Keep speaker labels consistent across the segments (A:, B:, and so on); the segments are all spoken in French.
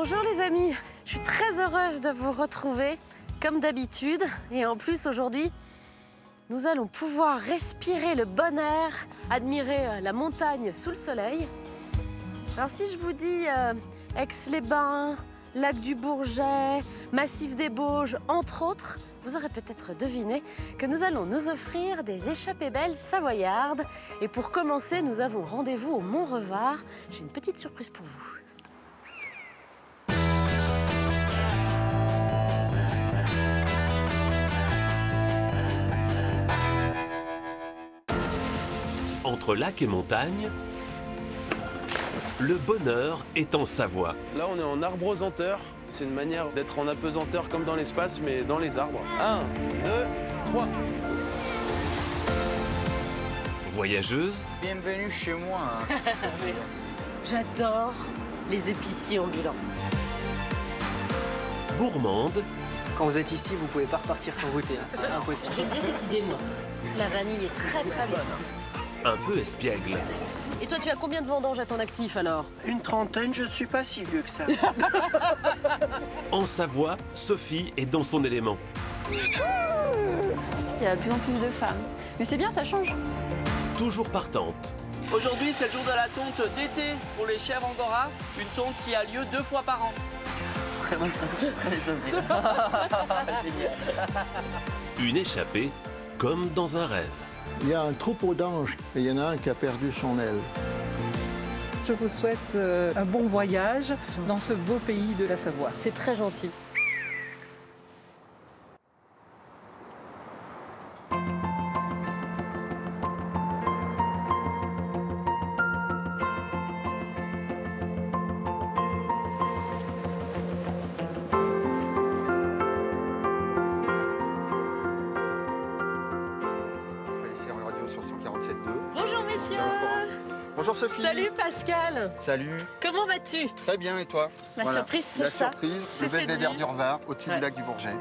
A: Bonjour les amis, je suis très heureuse de vous retrouver comme d'habitude. Et en plus aujourd'hui, nous allons pouvoir respirer le bon air, admirer la montagne sous le soleil. Alors si je vous dis Aix-les-Bains, Lac du Bourget, Massif des Bauges, entre autres, vous aurez peut-être deviné que nous allons nous offrir des échappées belles savoyardes. Et pour commencer, nous avons rendez-vous au Mont-Revard. J'ai une petite surprise pour vous.
B: Entre lac et montagne, le bonheur est en Savoie.
C: Là, on est en arbrosenteur. C'est une manière d'être en apesanteur comme dans l'espace, mais dans les arbres. 1, 2, 3.
B: Voyageuse,
D: Bienvenue chez moi.
A: J'adore les épiciers ambulants.
B: gourmande,
E: Quand vous êtes ici, vous pouvez pas repartir sans goûter, hein. C'est impossible.
A: J'aime bien cette idée, moi. La vanille est très très bonne.
B: un peu espiègle.
A: Et toi, tu as combien de vendanges à ton actif alors?
E: Une trentaine, je suis pas si vieux que ça.
B: En Savoie, Sophie est dans son élément.
F: Il y a de plus en plus de femmes. Mais c'est bien, ça change.
B: Toujours partante,
G: Aujourd'hui, c'est le jour de la tonte d'été pour les chèvres angora, une tonte qui a lieu 2 fois par an.
E: Vraiment, je suis très étonné. Génial.
B: une échappée comme dans un rêve.
H: Il y a un troupeau d'anges et il y en a un qui a perdu son aile.
I: Je vous souhaite un bon voyage dans ce beau pays de la Savoie.
A: C'est très gentil.
J: Radio sur 147.2.
A: Bonjour messieurs.
J: Bonjour Sophie.
A: Salut Pascal.
J: Salut.
A: Comment vas-tu?
J: Très bien et toi?
A: La surprise, c'est
J: La
A: ça.
J: surprise,
A: C'est
J: le
A: cette
J: belvédère
A: vue.
J: du Revard, au-dessus
A: Ouais.
J: du lac du Bourget.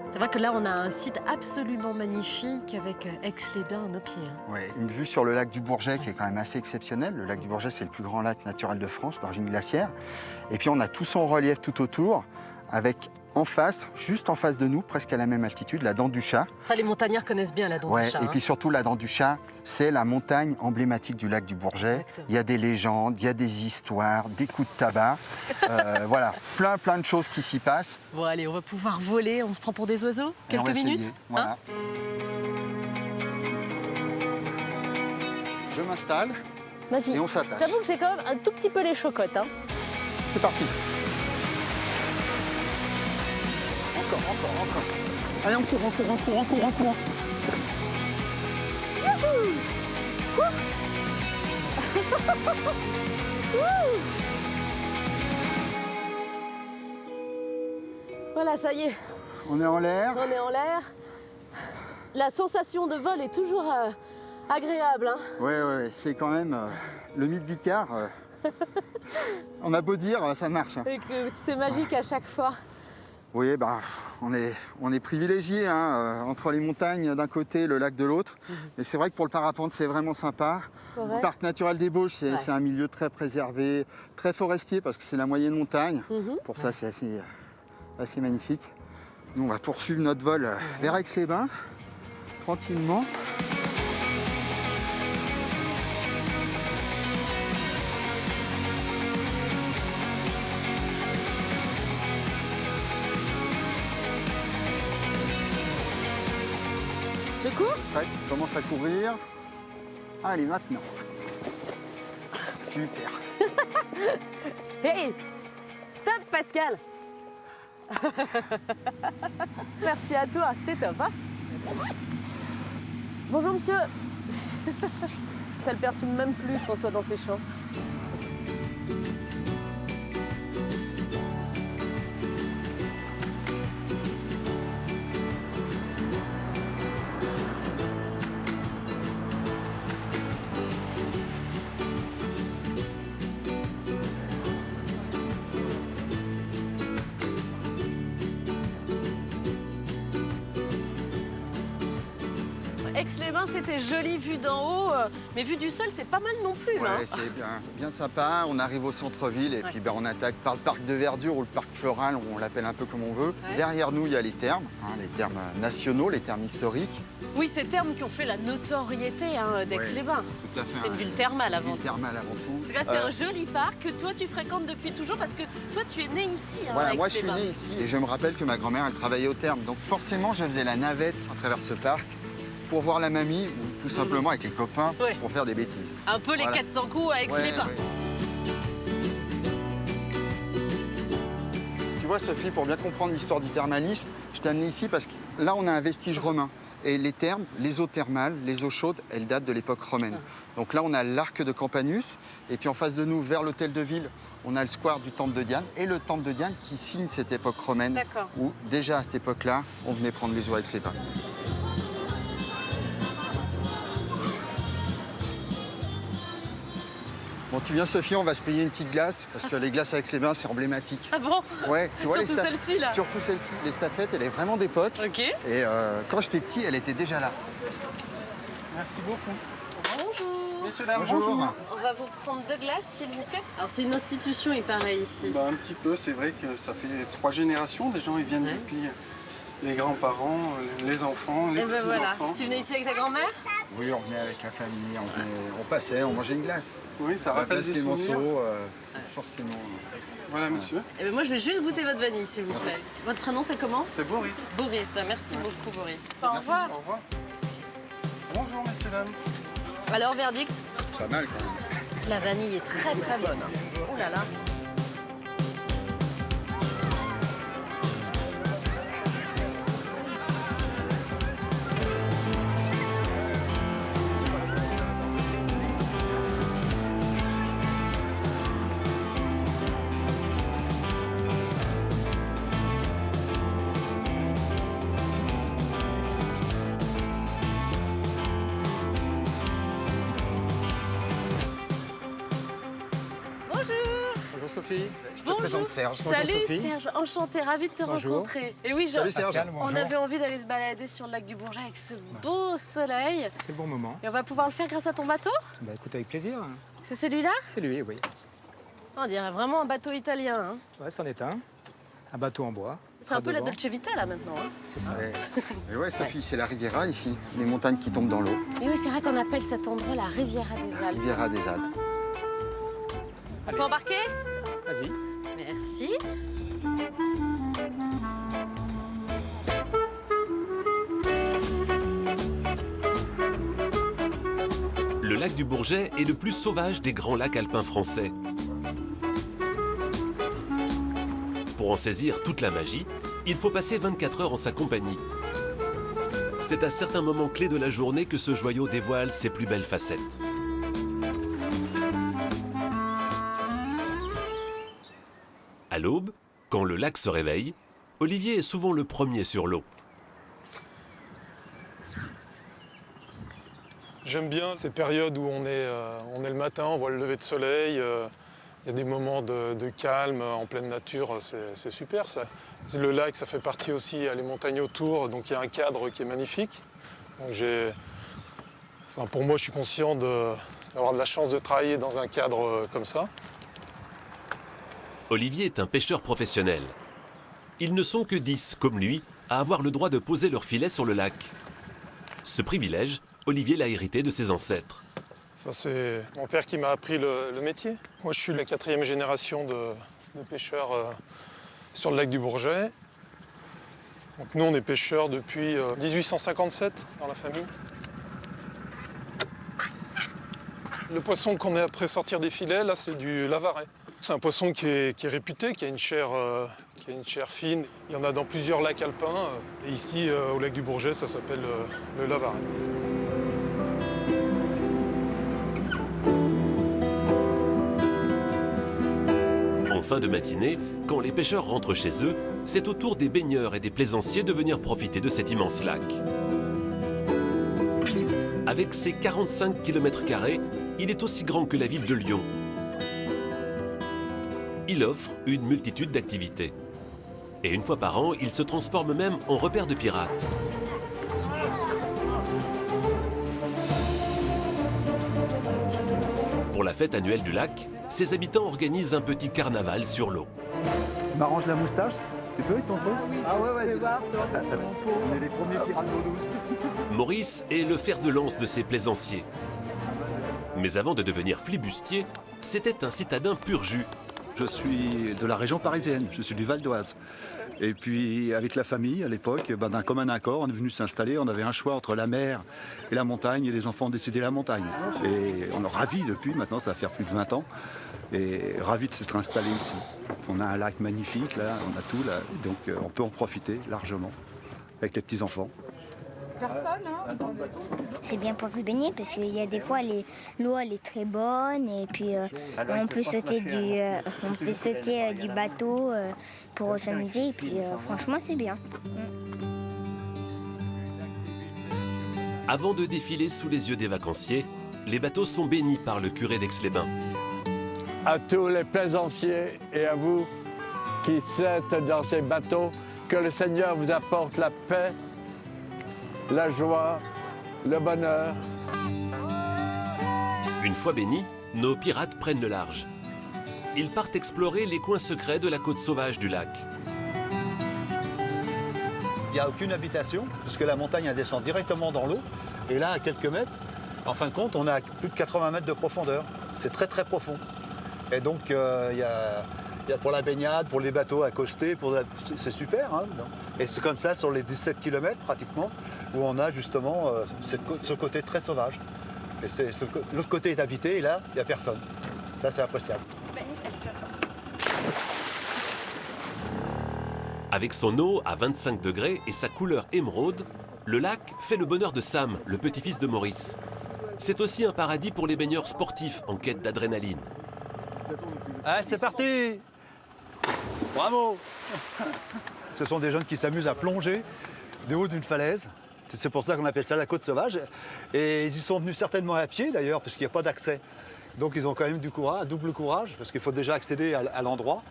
A: C'est vrai que là, on a un site absolument magnifique avec Aix-les-Bains à nos pieds. hein.
J: Ouais, une vue sur le lac du Bourget qui est quand même assez exceptionnelle. Le lac du Bourget, c'est le plus grand lac naturel de France, d'origine glaciaire. Et puis on a tout son relief tout autour, avec en face, juste en face de nous, presque à la même altitude, la Dent du Chat.
A: Ça, les montagnards connaissent bien la Dent du Chat.
J: Et puis surtout, la Dent du Chat, c'est la montagne emblématique du lac du Bourget.
A: Exactement.
J: Il y a des légendes, il y a des histoires, des coups de tabac. Voilà, plein de choses qui s'y passent.
A: Bon, allez, on va pouvoir voler. On se prend pour des oiseaux?
J: Et on
A: Quelques
J: va essayer.
A: minutes?
J: Voilà.
A: Hein?
J: Je m'installe
A: Vas-y.
J: et on s'attache.
A: J'avoue que j'ai quand même un tout petit peu les chocottes. Hein.
J: C'est parti. Encore. Allez, on court.
A: Voilà, ça y est,
J: On est en l'air.
A: on est en l'air. La sensation de vol est toujours agréable. Hein.
J: Oui, c'est quand même le mythe d'Icare. On a beau dire, ça marche. Hein.
A: Et que c'est magique à chaque fois.
J: Oui, on est privilégiés hein, entre les montagnes d'un côté, le lac de l'autre. Mais c'est vrai que pour le parapente, c'est vraiment sympa.
A: Ouais.
J: Le parc naturel des Bauges, c'est un milieu très préservé, très forestier parce que c'est la moyenne montagne. Pour ça, c'est assez magnifique. Nous, on va poursuivre notre vol vers Aix-les-Bains, tranquillement.
A: Je cours?
J: Ouais, on commence à courir. Allez, maintenant. Super.
A: Hey! Top, Pascal! Merci à toi, c'était top, hein? Bonjour, monsieur. Ça le perturbe même plus qu'on soit dans ces champs. Aix-les-Bains, c'était joli vue d'en haut, mais vue du sol, c'est pas mal non plus.
J: Ouais,
A: Hein.
J: c'est bien sympa. On arrive au centre-ville et puis on attaque par le parc de verdure ou le parc floral, on l'appelle un peu comme on veut.
A: Ouais.
J: Derrière nous, il y a les thermes nationaux, les thermes historiques.
A: Oui, ces termes qui ont fait la notoriété d'Aix-les-Bains.
J: Tout à fait.
A: C'est une ville thermale avant
J: Une ville
A: tout.
J: thermale avant tout.
A: En tout cas, c'est un joli parc que toi, tu fréquentes depuis toujours parce que toi, tu es né ici,
J: Voilà,
A: à
J: moi je suis
A: Aix-les-Bains.
J: né ici et je me rappelle que ma grand-mère elle travaillait au terme. Donc forcément je faisais la navette à travers ce parc pour voir la mamie ou tout simplement avec les copains
A: Ouais.
J: pour faire des bêtises.
A: Un peu les
J: Voilà.
A: 400 coups à Aix-les-Bains.
J: Ouais. Tu vois Sophie, pour bien comprendre l'histoire du thermalisme, je t'ai amené ici parce que là on a un vestige romain. Et les thermes, les eaux thermales, les eaux chaudes, elles datent de l'époque romaine. Donc là, on a l'arc de Campanus. Et puis en face de nous, vers l'hôtel de ville, on a le square du temple de Diane. Et le temple de Diane qui signe cette époque romaine.
A: D'accord.
J: Où déjà à cette époque-là, on venait prendre les eaux avec ses pas. Bon, tu viens Sophie, on va se payer une petite glace. Parce que les glaces avec les bains, c'est emblématique.
A: Ah bon?
J: Ouais, tu vois,
A: Surtout celle-ci, là.
J: Surtout celle-ci. Les stafettes, elle est vraiment d'époque.
A: Ok.
J: Et quand j'étais petit, elle était déjà là.
C: Merci beaucoup.
A: Bonjour.
C: Messieurs, dames,
A: On va vous prendre 2 glaces, s'il vous plaît. Alors, c'est une institution, il paraît, ici.
D: Un petit peu, c'est vrai que ça fait 3 générations. Des gens, ils viennent depuis les grands-parents, les enfants, les
A: Et ben voilà.
D: petits-enfants.
A: Tu venais ici avec ta grand-mère?
J: Oui, on venait avec la famille, on passait, on mangeait une glace.
D: Oui, ça rappelle
J: La glace
D: des souvenirs.
J: Clémenceau, forcément.
D: Voilà, monsieur.
A: Eh ben moi, je vais juste goûter votre vanille, s'il vous plaît. Votre prénom, c'est comment?
D: C'est Boris.
A: Boris. Bah, merci beaucoup, Boris. Au
D: Merci,
A: revoir.
D: Au revoir. Bonjour, messieurs, dames.
A: Alors, verdict?
J: Pas mal quand même.
A: La vanille est très, très bonne. Oh là là.
J: Bonjour Sophie. Je te
A: Bonjour.
J: présente Serge.
A: Salut Serge, enchantée, ravie de te rencontrer. Et oui,
J: Salut Serge.
A: on avait envie d'aller se balader sur le lac du Bourget avec ce beau soleil.
K: C'est le bon moment.
A: Et on va pouvoir le faire grâce à ton bateau?
K: Bah écoute, avec plaisir.
A: C'est celui-là?
K: C'est lui, oui.
A: On dirait vraiment un bateau italien. Hein.
K: Ouais, c'en est un. Un bateau en bois.
A: C'est un peu la
K: devant.
A: Dolce Vita là maintenant. Hein.
K: C'est ça.
J: Et ouais Sophie, c'est la Riviera ici, les montagnes qui tombent dans l'eau.
A: Et oui, c'est vrai qu'on appelle cet endroit la Riviera des Alpes.
J: Riviera des Alpes.
A: On peut embarquer?
K: Vas-y.
A: Merci.
B: Le lac du Bourget est le plus sauvage des grands lacs alpins français. Pour en saisir toute la magie, il faut passer 24 heures en sa compagnie. C'est à certains moments clés de la journée que ce joyau dévoile ses plus belles facettes. À l'aube, quand le lac se réveille, Olivier est souvent le premier sur l'eau.
L: J'aime bien ces périodes où on est le matin, on voit le lever de soleil, il y a des moments de calme en pleine nature, c'est super ça. Le lac, ça fait partie aussi, il y a les montagnes autour, donc il y a un cadre qui est magnifique. Donc pour moi, je suis conscient d'avoir de la chance de travailler dans un cadre comme ça.
B: Olivier est un pêcheur professionnel. Ils ne sont que 10, comme lui, à avoir le droit de poser leur filet sur le lac. Ce privilège, Olivier l'a hérité de ses ancêtres.
L: C'est mon père qui m'a appris le métier. Moi, je suis la 4e génération de pêcheurs sur le lac du Bourget. Donc, nous, on est pêcheurs depuis 1857 dans la famille. Le poisson qu'on est après sortir des filets, là, c'est du lavaret. C'est un poisson qui est réputé, qui a une chair fine. Il y en a dans plusieurs lacs alpins. Et ici, au lac du Bourget, ça s'appelle le lavaret.
B: En fin de matinée, quand les pêcheurs rentrent chez eux, c'est au tour des baigneurs et des plaisanciers de venir profiter de cet immense lac. Avec ses 45 km², il est aussi grand que la ville de Lyon. Il offre une multitude d'activités. Et une fois par an, il se transforme même en repère de pirates. Pour la fête annuelle du lac, ses habitants organisent un petit carnaval sur l'eau.
H: Tu m'arranges la moustache? Tu peux, ton truc?
I: Ah ouais, ouais.
H: On est les premiers pirates d'eau douce.
B: Maurice est le fer de lance de ses plaisanciers. Mais avant de devenir flibustier, c'était un citadin pur jus.
M: Je suis de la région parisienne, je suis du Val d'Oise. Et puis avec la famille, à l'époque, d'un commun accord, on est venu s'installer. On avait un choix entre la mer et la montagne, et les enfants ont décidé la montagne. Et on est ravis depuis, maintenant ça va faire plus de 20 ans, et ravis de s'être installés ici. On a un lac magnifique, là, on a tout, là, donc on peut en profiter largement avec les petits-enfants.
N: C'est bien pour se baigner parce qu'il y a des fois l'eau elle est très bonne et puis on peut sauter du bateau pour s'amuser et puis franchement c'est bien.
B: Avant de défiler sous les yeux des vacanciers, les bateaux sont bénis par le curé d'Aix-les-Bains.
O: À tous les plaisanciers et à vous qui êtes dans ces bateaux, que le Seigneur vous apporte la paix, la joie, le bonheur.
B: Une fois bénis, nos pirates prennent le large. Ils partent explorer les coins secrets de la côte sauvage du lac.
H: Il n'y a aucune habitation, puisque la montagne elle descend directement dans l'eau. Et là, à quelques mètres, en fin de compte, on a plus de 80 mètres de profondeur. C'est très très profond. Et donc, il y a pour la baignade, pour les bateaux accostés, c'est super. Hein, et c'est comme ça sur les 17 km pratiquement, où on a justement ce côté très sauvage. Et l'autre côté est habité et là, il n'y a personne. Ça, c'est appréciable.
B: Avec son eau à 25 degrés et sa couleur émeraude, le lac fait le bonheur de Sam, le petit-fils de Maurice. C'est aussi un paradis pour les baigneurs sportifs en quête d'adrénaline.
H: Allez, c'est parti! Bravo! Ce sont des jeunes qui s'amusent à plonger de haut d'une falaise. C'est pour ça qu'on appelle ça la côte sauvage. Et ils y sont venus certainement à pied d'ailleurs, parce qu'il n'y a pas d'accès. Donc ils ont quand même du courage, un double courage, parce qu'il faut déjà accéder à l'endroit.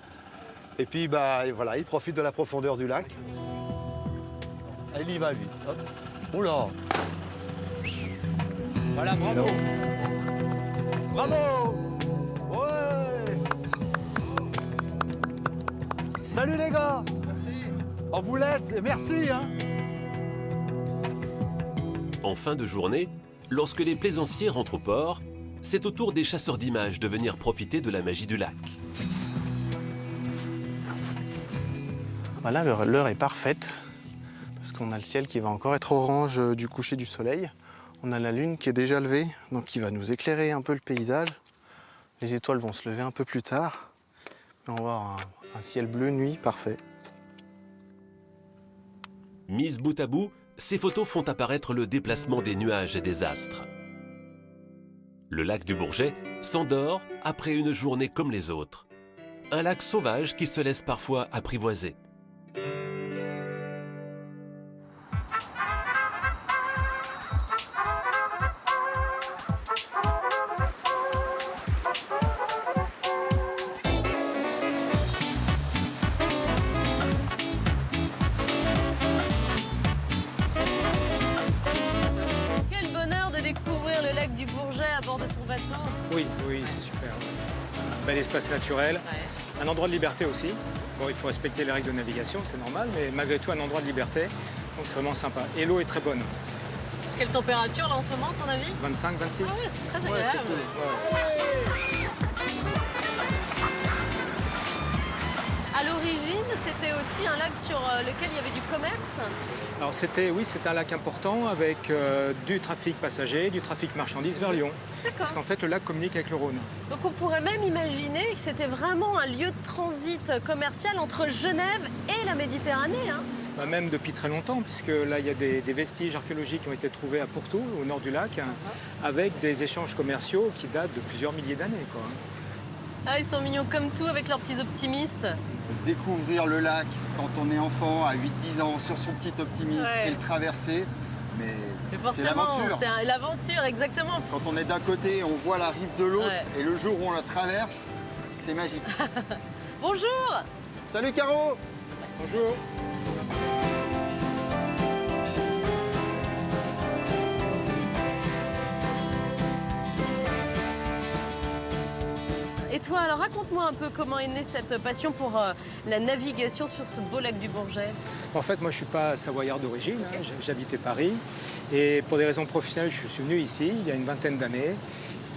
H: Et puis voilà, ils profitent de la profondeur du lac. Il y va lui. Hop. Oula! Voilà, bravo! Bravo! Ouais! Salut les gars! Merci. On vous laisse et merci. Hein.
B: En fin de journée, lorsque les plaisanciers rentrent au port, c'est au tour des chasseurs d'images de venir profiter de la magie du lac.
P: Voilà, l'heure est parfaite parce qu'on a le ciel qui va encore être orange du coucher du soleil. On a la lune qui est déjà levée, donc qui va nous éclairer un peu le paysage. Les étoiles vont se lever un peu plus tard. Mais on va avoir un ciel bleu nuit parfait.
B: Mises bout à bout, ces photos font apparaître le déplacement des nuages et des astres. Le lac du Bourget s'endort après une journée comme les autres. Un lac sauvage qui se laisse parfois apprivoiser.
A: Quel bonheur de découvrir le lac du Bourget à bord de ton bateau.
K: Oui, c'est super. Un bel espace naturel, un endroit de liberté aussi. Bon, il faut respecter les règles de navigation, c'est normal, mais malgré tout, un endroit de liberté. Donc c'est vraiment sympa. Et l'eau est très bonne.
A: Quelle température là en ce moment, à ton avis?
K: 25, 26.
A: Ah ouais, c'est très agréable.
K: Ouais, c'est cool. Ouais.
A: À l'origine, c'était aussi un lac sur lequel il y avait du commerce.
K: Alors c'était un lac important avec du trafic passager, du trafic marchandises vers Lyon. Parce qu'en fait, le lac communique avec le Rhône.
A: Donc on pourrait même imaginer que c'était vraiment un lieu de transit commercial entre Genève et la Méditerranée. Hein.
K: Même depuis très longtemps, puisque là, il y a des vestiges archéologiques qui ont été trouvés à Porto, au nord du lac, avec des échanges commerciaux qui datent de plusieurs milliers d'années.
A: Ah, ils sont mignons comme tout avec leurs petits optimistes.
J: Découvrir le lac quand on est enfant à 8-10 ans sur son petit optimiste et le traverser, mais c'est l'aventure.
A: C'est l'aventure, exactement.
J: Quand on est d'un côté, on voit la rive de l'autre et le jour où on la traverse, c'est magique.
A: Bonjour.
J: Salut Caro.
K: Bonjour.
A: Et toi, alors raconte-moi un peu comment est née cette passion pour la navigation sur ce beau lac du Bourget.
K: En fait, moi, je ne suis pas savoyard d'origine. Hein. J'habitais Paris. Et pour des raisons professionnelles, je suis venu ici il y a une vingtaine d'années.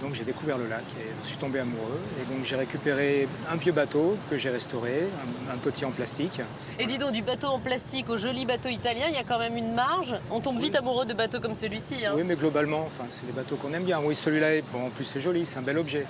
K: Donc j'ai découvert le lac et je suis tombé amoureux. Et donc j'ai récupéré un vieux bateau que j'ai restauré, un petit en plastique.
A: Et dis donc, du bateau en plastique au joli bateau italien, il y a quand même une marge. On tombe vite amoureux de bateaux comme celui-ci. Hein.
K: Oui, mais globalement, enfin, c'est les bateaux qu'on aime bien. Oui, celui-là, bon, en plus c'est joli, c'est un bel objet.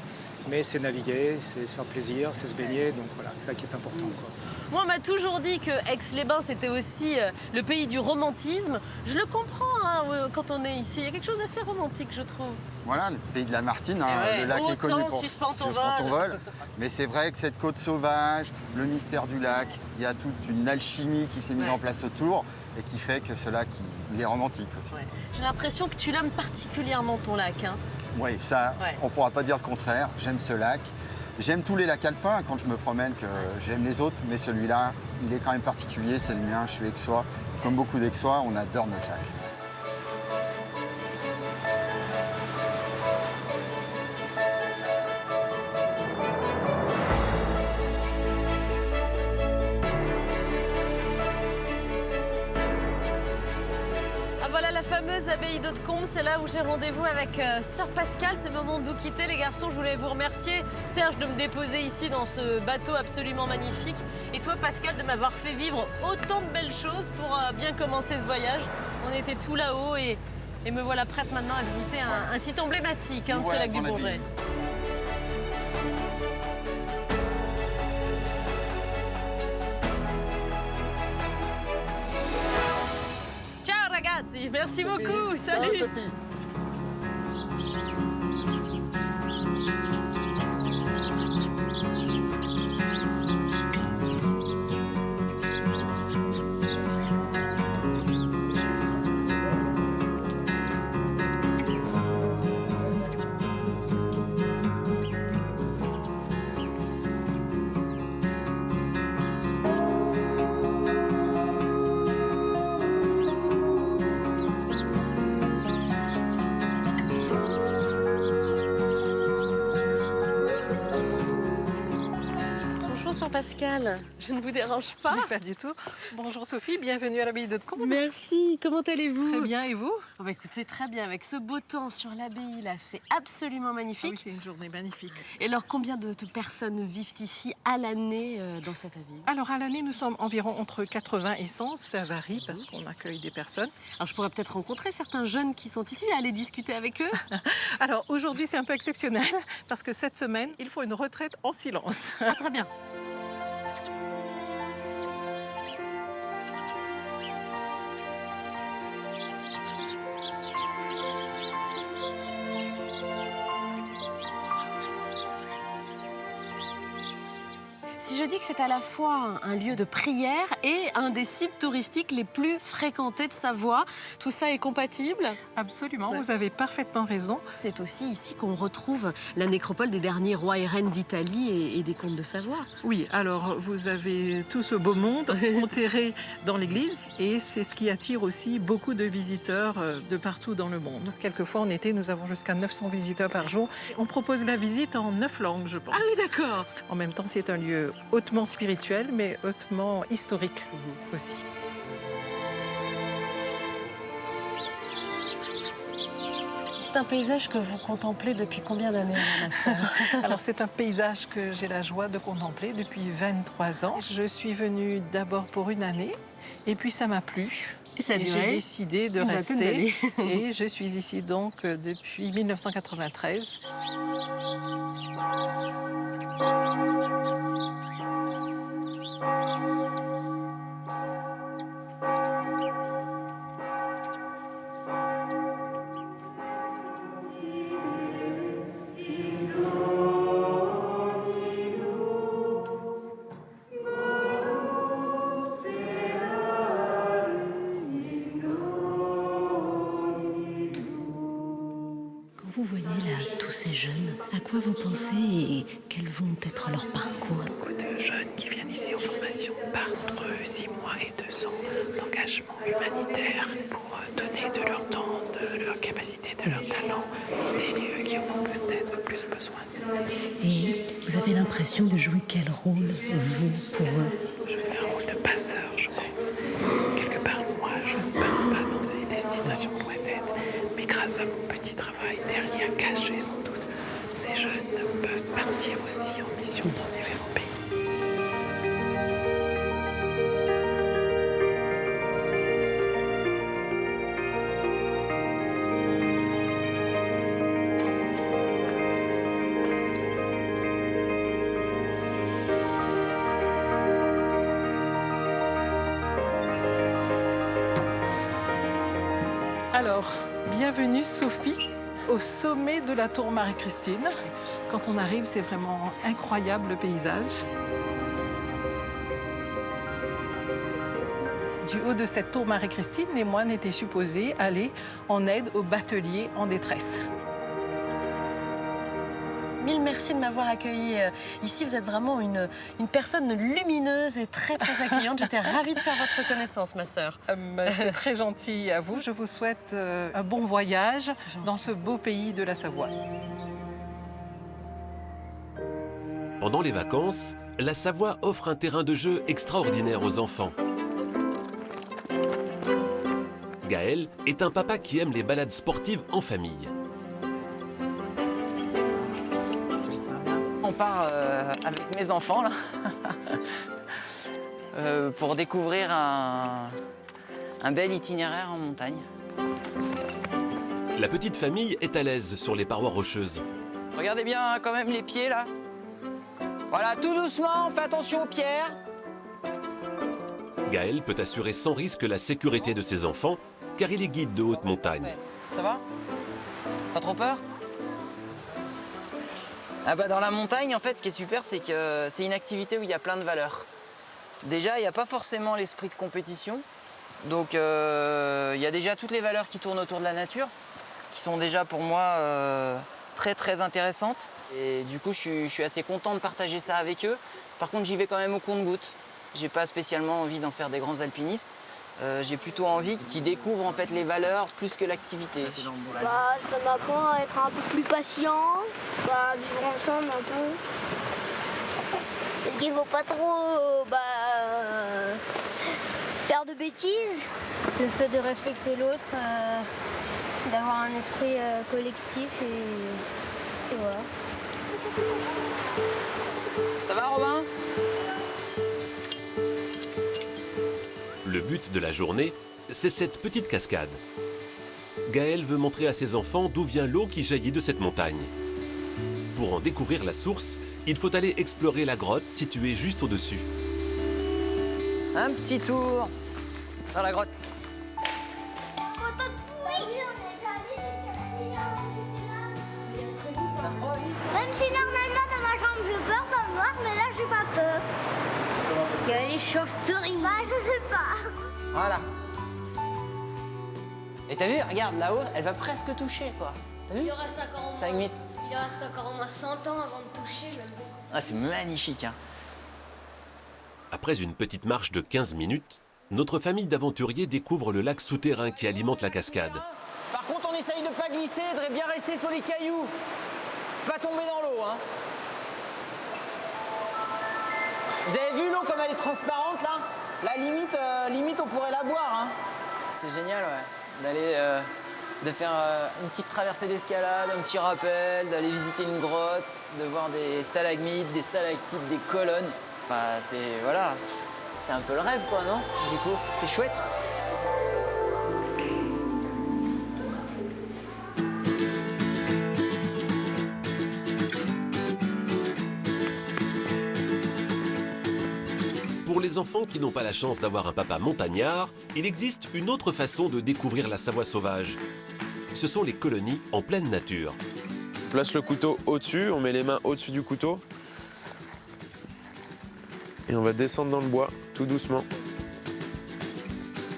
K: Mais c'est naviguer, c'est se faire plaisir, c'est se baigner. Donc voilà, c'est ça qui est important, quoi.
A: Moi, on m'a toujours dit que Aix-les-Bains, c'était aussi le pays du romantisme. Je le comprends hein, quand on est ici. Il y a quelque chose d'assez romantique, je trouve.
J: Voilà, le pays de la Martine, hein,
A: ouais,
J: le lac est connu pour
A: suspend ton
J: vol. Mais c'est vrai que cette côte sauvage, le mystère du lac, il y a toute une alchimie qui s'est mise en place autour et qui fait que ce lac, il est romantique aussi.
A: Ouais. J'ai l'impression que tu l'aimes particulièrement, ton lac. Hein.
J: Oui, ça, on ne pourra pas dire le contraire. J'aime ce lac. J'aime tous les lacs alpins quand je me promène, que j'aime les autres, mais celui-là, il est quand même particulier, c'est le mien, je suis aixois. Comme beaucoup d'Aixois, on adore notre lac.
A: Voilà la fameuse abbaye d'Hautecombe, c'est là où j'ai rendez-vous avec Sœur Pascale. C'est le moment de vous quitter les garçons, je voulais vous remercier Serge de me déposer ici dans ce bateau absolument magnifique. Et toi Pascal de m'avoir fait vivre autant de belles choses pour bien commencer ce voyage. On était tout là-haut et me voilà prête maintenant à visiter un site emblématique de ce lac du Bourget. Ragazzi, merci beaucoup. Salut.
J: Ciao, Sophie.
A: Pascal, je ne vous dérange pas?
I: Oui, pas du tout. Bonjour Sophie, bienvenue à l'abbaye d'Hautecombe.
A: Merci, comment allez-vous?
I: Très bien, et vous?
A: Écoutez, très bien, avec ce beau temps sur l'abbaye là, c'est absolument magnifique.
I: Ah oui, c'est une journée magnifique.
A: Et alors, combien de personnes vivent ici à l'année dans cette abbaye?
I: Alors, à l'année, nous sommes environ entre 80 et 100, ça varie parce qu'on accueille des personnes.
A: Alors, je pourrais peut-être rencontrer certains jeunes qui sont ici, aller discuter avec eux?
I: Alors, aujourd'hui, c'est un peu exceptionnel parce que cette semaine, il faut une retraite en silence.
A: Ah, très bien. Si je dis que c'est à la fois un lieu de prière et un des sites touristiques les plus fréquentés de Savoie, tout ça est compatible?
I: Absolument, vous avez parfaitement raison.
A: C'est aussi ici qu'on retrouve la nécropole des derniers rois et reines d'Italie et des comtes de Savoie.
I: Oui, alors vous avez tout ce beau monde enterré dans l'église et c'est ce qui attire aussi beaucoup de visiteurs de partout dans le monde. Quelquefois en été, nous avons jusqu'à 900 visiteurs par jour. On propose la visite en 9 langues, je pense.
A: Ah oui, d'accord.
I: En même temps, c'est un lieu hautement spirituel, mais hautement historique aussi.
A: C'est un paysage que vous contemplez depuis combien d'années, ma sœur?
I: Alors, c'est un paysage que j'ai la joie de contempler depuis 23 ans. Je suis venue d'abord pour une année, et puis ça m'a plu.
A: Et ça a duré
I: j'ai décidé de rester. Et je suis ici donc depuis 1993.
A: Vous voyez la
Q: tous ces jeunes, à quoi vous pensez et quels vont être leurs parcours?
R: Beaucoup de jeunes qui viennent ici en formation partent entre 6 mois et 2 ans d'engagement humanitaire pour donner de leur temps, de leur capacité, de leur talent, des lieux qui en ont peut-être le plus besoin.
Q: Et vous avez l'impression de jouer quel rôle, vous, pour eux?
R: Je fais un rôle de passeur, je pense. Quelque part, moi, je ne pars pas dans ces destinations lointaines, mais grâce à mon petit travail derrière, caché sans doute, ces jeunes peuvent partir aussi en mission dans différents pays.
I: Alors, bienvenue Sophie, au sommet de la tour Marie-Christine. Quand on arrive, c'est vraiment incroyable le paysage. Du haut de cette tour Marie-Christine, les moines étaient supposés aller en aide aux bateliers en détresse.
A: Mille merci de m'avoir accueillie ici. Vous êtes vraiment une personne lumineuse et très accueillante. J'étais ravie de faire votre connaissance, ma sœur.
I: C'est très gentil à vous. Je vous souhaite un bon voyage dans ce beau pays de la Savoie.
B: Pendant les vacances, la Savoie offre un terrain de jeu extraordinaire aux enfants. Gaël est un papa qui aime les balades sportives en famille.
E: On part avec mes enfants là, pour découvrir un bel itinéraire en montagne.
B: La petite famille est à l'aise sur les parois rocheuses.
E: Regardez bien hein, quand même les pieds là. Voilà, tout doucement, on fait attention aux pierres.
B: Gaël peut assurer sans risque la sécurité de ses enfants, car il est guide de haute montagne.
E: Ça va? Pas trop peur? Ah bah dans la montagne, en fait, ce qui est super, c'est que c'est une activité où il y a plein de valeurs. Déjà, il n'y a pas forcément l'esprit de compétition. Donc, il y a déjà toutes les valeurs qui tournent autour de la nature, qui sont déjà pour moi très intéressantes. Et du coup, je suis assez content de partager ça avec eux. Par contre, j'y vais quand même au compte-gouttes. J'ai pas spécialement envie d'en faire des grands alpinistes. J'ai plutôt envie qu'ils découvrent en fait les valeurs plus que l'activité.
N: Bah, ça m'apprend à être un peu plus patient, vivre ensemble un peu. Il ne faut pas trop faire de bêtises. Le fait de respecter l'autre, d'avoir un esprit collectif et voilà.
E: Ça va Robin?
B: Le but de la journée, c'est cette petite cascade. Gaël veut montrer à ses enfants d'où vient l'eau qui jaillit de cette montagne. Pour en découvrir la source, il faut aller explorer la grotte située juste au-dessus.
E: Un petit tour dans la grotte.
N: Même si normalement dans ma chambre j'ai peur dans le noir, mais là j'ai pas peur. Il y a les chauves-souris. Bah je sais pas.
E: Voilà. Et t'as vu, regarde, là-haut, elle va presque toucher, quoi. T'as vu?
N: Il reste encore au moins 100 ans avant de toucher, même beaucoup.
E: Ah, c'est magnifique, hein.
B: Après une petite marche de 15 minutes, notre famille d'aventuriers découvre le lac souterrain qui alimente la cascade.
E: Par contre, on essaye de pas glisser, de bien rester sur les cailloux. Pas tomber dans l'eau, hein. Vous avez vu l'eau comme elle est transparente, là? La limite, on pourrait la boire, hein. C'est génial, ouais. D'aller, de faire une petite traversée d'escalade, un petit rappel, d'aller visiter une grotte, de voir des stalagmites, des stalactites, des colonnes. Enfin, c'est un peu le rêve, quoi, non? Du coup, c'est chouette.
B: Pour les enfants qui n'ont pas la chance d'avoir un papa montagnard, il existe une autre façon de découvrir la Savoie sauvage. Ce sont les colonies en pleine nature.
C: On place le couteau au-dessus, on met les mains au-dessus du couteau. Et on va descendre dans le bois, tout doucement.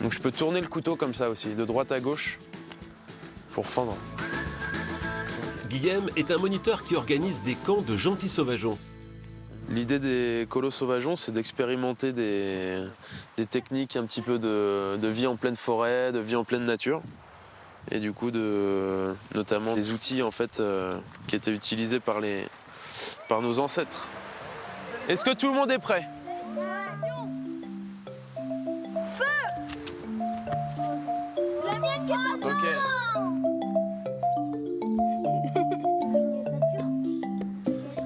C: Donc je peux tourner le couteau comme ça aussi, de droite à gauche, pour fendre.
B: Guillaume est un moniteur qui organise des camps de gentils sauvageons.
C: L'idée des colos sauvageons, c'est d'expérimenter des techniques un petit peu de vie en pleine forêt, de vie en pleine nature. Et du coup, notamment des outils en fait, qui étaient utilisés par nos ancêtres. Est-ce que tout le monde est prêt? Ok.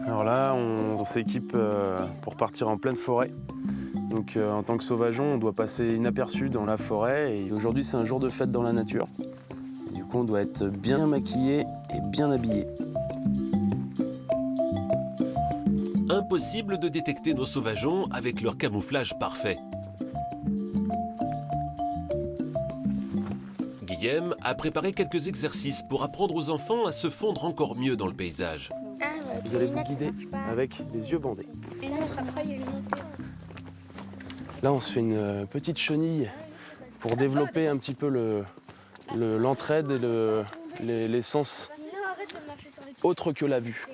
C: Alors là, on s'équipe pour partir en pleine forêt. Donc en tant que sauvageon, on doit passer inaperçu dans la forêt. Et aujourd'hui, c'est un jour de fête dans la nature. Et du coup, on doit être bien maquillé et bien habillé.
B: Impossible de détecter nos sauvageons avec leur camouflage parfait. Guillaume a préparé quelques exercices pour apprendre aux enfants à se fondre encore mieux dans le paysage.
C: Vous allez vous guider avec les yeux bandés. Là, on se fait une petite chenille pour développer un petit peu l'entraide et les sens autres que la vue.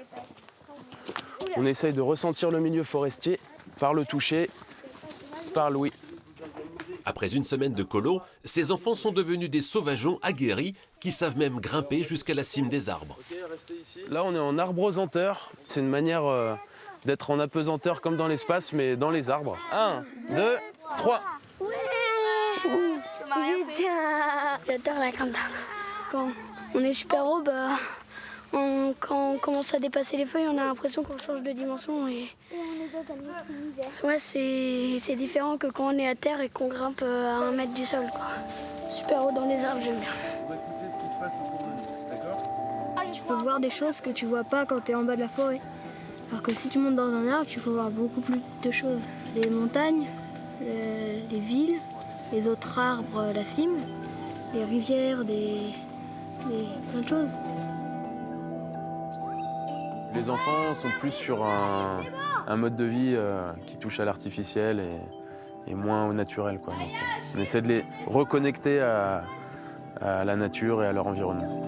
C: On essaye de ressentir le milieu forestier par le toucher, par l'ouïe.
B: Après une semaine de colo, ces enfants sont devenus des sauvageons aguerris qui savent même grimper jusqu'à la cime des arbres.
C: Là, on est en arbosanteur. C'est une manière d'être en apesanteur comme dans l'espace, mais dans les arbres. 1, 2, 3.
S: J'adore la grimpe d'arbre. Quand on est super-héros, quand on commence à dépasser les feuilles, on a l'impression qu'on change de dimension. Et... ouais, c'est différent que quand on est à terre et qu'on grimpe à 1 mètre du sol. Super haut dans les arbres, j'aime bien.
T: Tu peux voir des choses que tu vois pas quand tu es en bas de la forêt. Alors que si tu montes dans un arbre, tu peux voir beaucoup plus de choses. Les montagnes, les villes, les autres arbres, la cime, les rivières, plein de choses.
C: Les enfants sont plus sur un mode de vie qui touche à l'artificiel et moins au naturel, quoi. Donc, on essaie de les reconnecter à la nature et à leur environnement.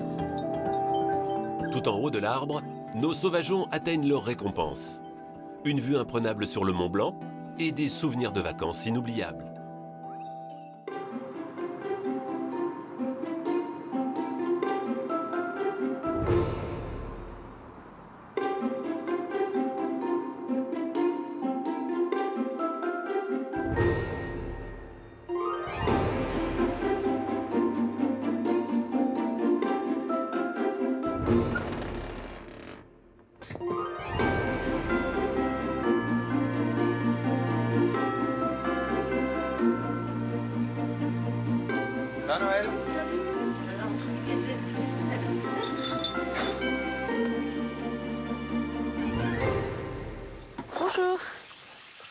B: Tout en haut de l'arbre, nos sauvageons atteignent leur récompense. Une vue imprenable sur le Mont Blanc et des souvenirs de vacances inoubliables.
H: Ça, Noël?
A: Bonjour.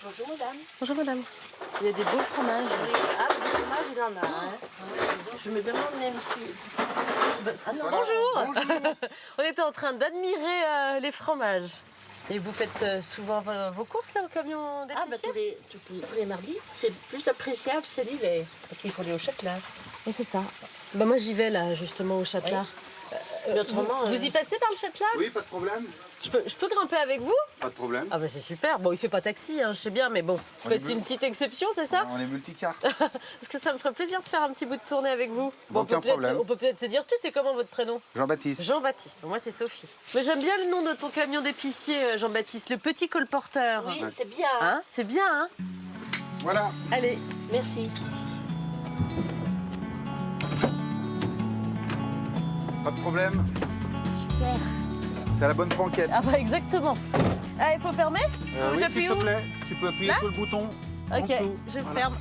U: Bonjour madame.
A: Bonjour madame. Il y a des beaux fromages.
U: Ah, du fromage, il en a. Hein. Je me demande même si...
A: Bonjour. On était en train d'admirer les fromages. Et vous faites souvent vos courses là au camion d'épicier?
U: Tous les mardis. C'est plus appréciable, c'est l'hiver. Parce qu'il faut aller au Châtelard.
A: Et c'est ça. Bah moi j'y vais là justement au Châtelard. Vous y passez par le Châtelard?
H: Oui, pas de problème.
A: Je peux grimper avec vous?
H: Pas de problème.
A: Ah bah c'est super. Bon, il fait pas taxi, hein, je sais bien, mais bon, vous faites une petite exception, c'est ça?
H: On est multicartes.
A: Parce que ça me ferait plaisir de faire un petit bout de tournée avec vous. Bon,
H: Aucun problème.
A: On peut peut-être se dire, tu sais comment votre prénom?
H: Jean-Baptiste.
A: Jean-Baptiste. Moi c'est Sophie. Mais j'aime bien le nom de ton camion d'épicier, Jean-Baptiste, le petit colporteur.
U: Oui, c'est bien.
A: Hein? C'est bien, hein?
H: Voilà.
A: Allez.
U: Merci.
H: Pas de problème.
A: Super.
H: C'est à la bonne franquette.
A: Ah bah exactement. Ah, il faut fermer?
H: Oui,
A: J'appuie
H: s'il
A: où?
H: te plaît. Tu peux appuyer
A: Là?
H: sur le bouton. en
A: Ok,
H: dessous.
A: je
H: Voilà.
A: ferme.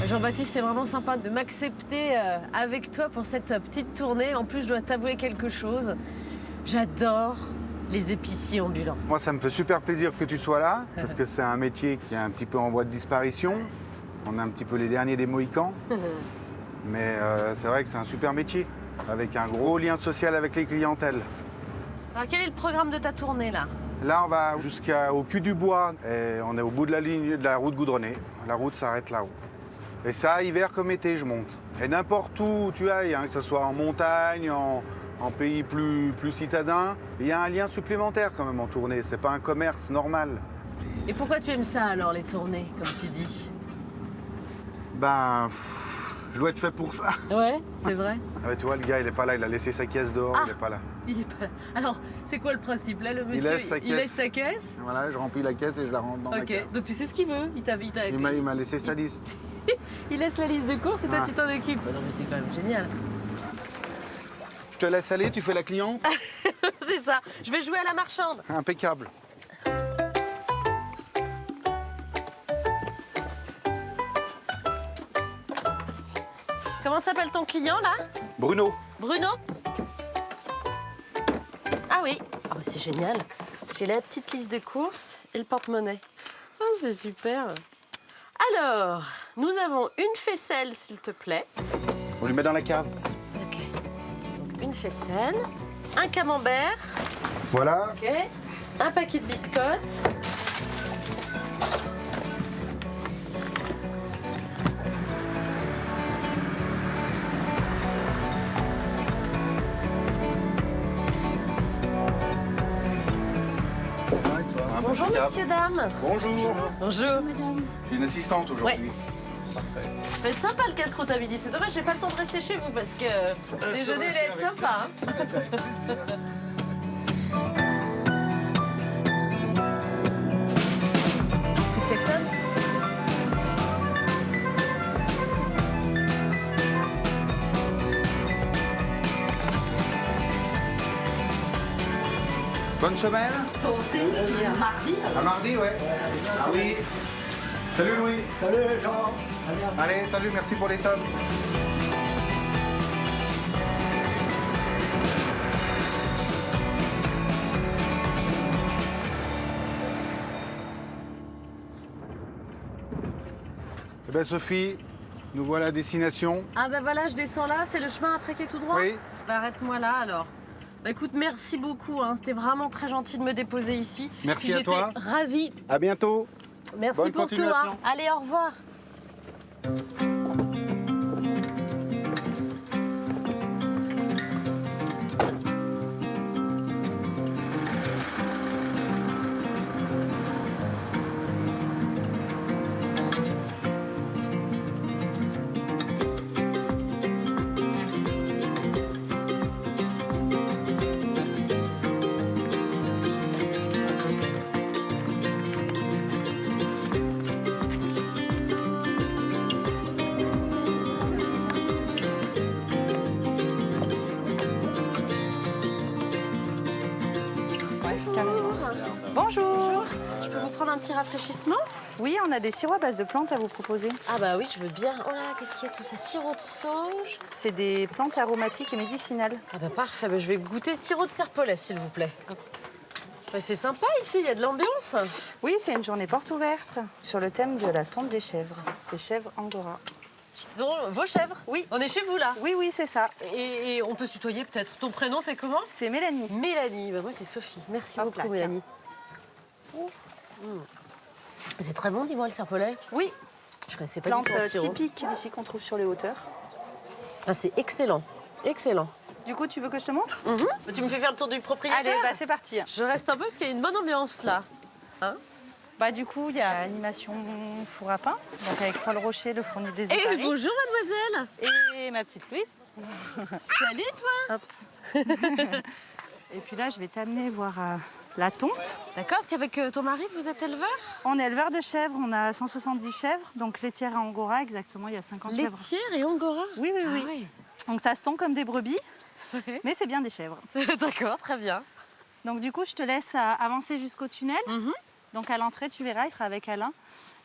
A: Jean-Baptiste, c'est vraiment sympa de m'accepter avec toi pour cette petite tournée. En plus, je dois t'avouer quelque chose. J'adore les épiciers ambulants.
D: Moi, ça me fait super plaisir que tu sois là, parce que c'est un métier qui est un petit peu en voie de disparition. On est un petit peu les derniers des Mohicans. Mais c'est vrai que c'est un super métier, avec un gros lien social avec les clientèles.
A: Alors, quel est le programme de ta tournée, là?
D: Là, on va jusqu'au cul du bois. Et on est au bout de la ligne de la route goudronnée. La route s'arrête là-haut. Et ça, hiver comme été, je monte. Et n'importe où tu ailles, hein, que ce soit en montagne, en pays plus citadin, il y a un lien supplémentaire quand même en tournée. C'est pas un commerce normal.
A: Et pourquoi tu aimes ça alors, les tournées, comme tu dis?
D: Ben, je dois être fait pour ça.
A: Ouais, c'est vrai.
D: Ah ouais, tu vois, le gars, il est pas là. Il a laissé sa caisse dehors, il est pas là.
A: Il est pas là. Alors, c'est quoi le principe? Là, le monsieur, il laisse sa caisse.
D: Voilà, je remplis la caisse et je la rentre dans la cave.
A: Ok, donc tu sais ce qu'il veut.
D: Il m'a laissé sa liste.
A: Il laisse la liste de courses et toi, tu t'en occupes. Non, mais c'est quand même génial.
D: Je te laisse aller, tu fais la cliente.
A: C'est ça. Je vais jouer à la marchande.
D: Impeccable.
A: Comment s'appelle ton client, là?
D: Bruno.
A: Bruno? Ah oui. Ah, bah, c'est génial. J'ai la petite liste de courses et le porte-monnaie. Oh, c'est super. Alors, nous avons une faisselle, s'il te plaît.
D: On lui met dans la cave.
A: Ok. Donc, une faisselle, un camembert.
D: Voilà.
A: Ok. Un paquet de biscottes. Bonjour, messieurs, dames.
D: Bonjour.
A: Bonjour.
D: J'ai une assistante aujourd'hui.
A: Ouais. Parfait. Ça va être sympa le casse-croûte à midi. C'est dommage, j'ai pas le temps de rester chez vous parce que le déjeuner allait être sympa. Coup de Texan.
D: Bonne semaine.
U: Mardi.
D: À mardi, ouais. Ah oui. Salut Louis.
U: Salut Jean.
D: Allez, salut, merci pour les tomes. Eh bien Sophie, nous voilà à destination.
A: Ah bah voilà, je descends là, c'est le chemin après qui est tout droit?
D: Oui.
A: Bah arrête-moi là alors. Bah écoute, merci beaucoup, hein. C'était vraiment très gentil de me déposer ici.
D: Merci à toi.
A: J'étais ravie.
D: À bientôt.
A: Merci
D: Bonne
A: pour tout.
D: continuation.
A: Hein. Allez, au revoir.
F: Bonjour.
A: Je peux vous prendre un petit rafraîchissement?
F: Oui, on a des sirops à base de plantes à vous proposer.
A: Ah bah oui, je veux bien. Oh là là, qu'est-ce qu'il y a tout ça? Sirop de sauge?
F: C'est des plantes aromatiques et médicinales.
A: Ah bah parfait, bah je vais goûter sirop de serpolet, s'il vous plaît. Bah c'est sympa ici, il y a de l'ambiance.
F: Oui, c'est une journée porte ouverte sur le thème de la tonte des chèvres Angora.
A: Qui sont vos chèvres?
F: Oui.
A: On est chez vous là?
F: Oui, oui, c'est ça.
A: Et on peut se tutoyer peut-être. Ton prénom c'est comment?
F: C'est Mélanie.
A: Mélanie, bah moi c'est Sophie. Merci
F: Hop
A: beaucoup
F: là,
A: Mélanie. C'est très bon, dis-moi le serpolet.
F: Oui.
A: Je connaissais pas
F: Plante
A: du tout le sirop.
F: typique d'ici qu'on trouve sur les hauteurs.
A: Ah c'est excellent, excellent.
F: Du coup, tu veux que je te montre?
A: Tu me fais faire le tour du propriétaire?
F: Allez, bah c'est parti.
A: Je reste un peu parce qu'il y a une bonne ambiance là. Hein?
F: Bah du coup, il y a animation four à pain, donc avec Paul Rocher, le fournil des
A: Eh
F: éparisses.
A: bonjour mademoiselle.
F: Et ma petite Louise.
A: Salut toi.
F: Et puis là, je vais t'amener voir la tonte.
A: D'accord, parce qu'avec ton mari, vous êtes éleveur?
F: On est éleveur de chèvres, on a 170 chèvres, donc laitière à Angora, exactement, il y a 50 chèvres.
A: Laitière et Angora?
F: Oui, oui, oui.
A: Ah oui.
F: Donc ça se tond comme des brebis, mais c'est bien des chèvres.
A: D'accord, très bien.
F: Donc du coup, je te laisse avancer jusqu'au tunnel. Donc à l'entrée, tu verras, il sera avec Alain.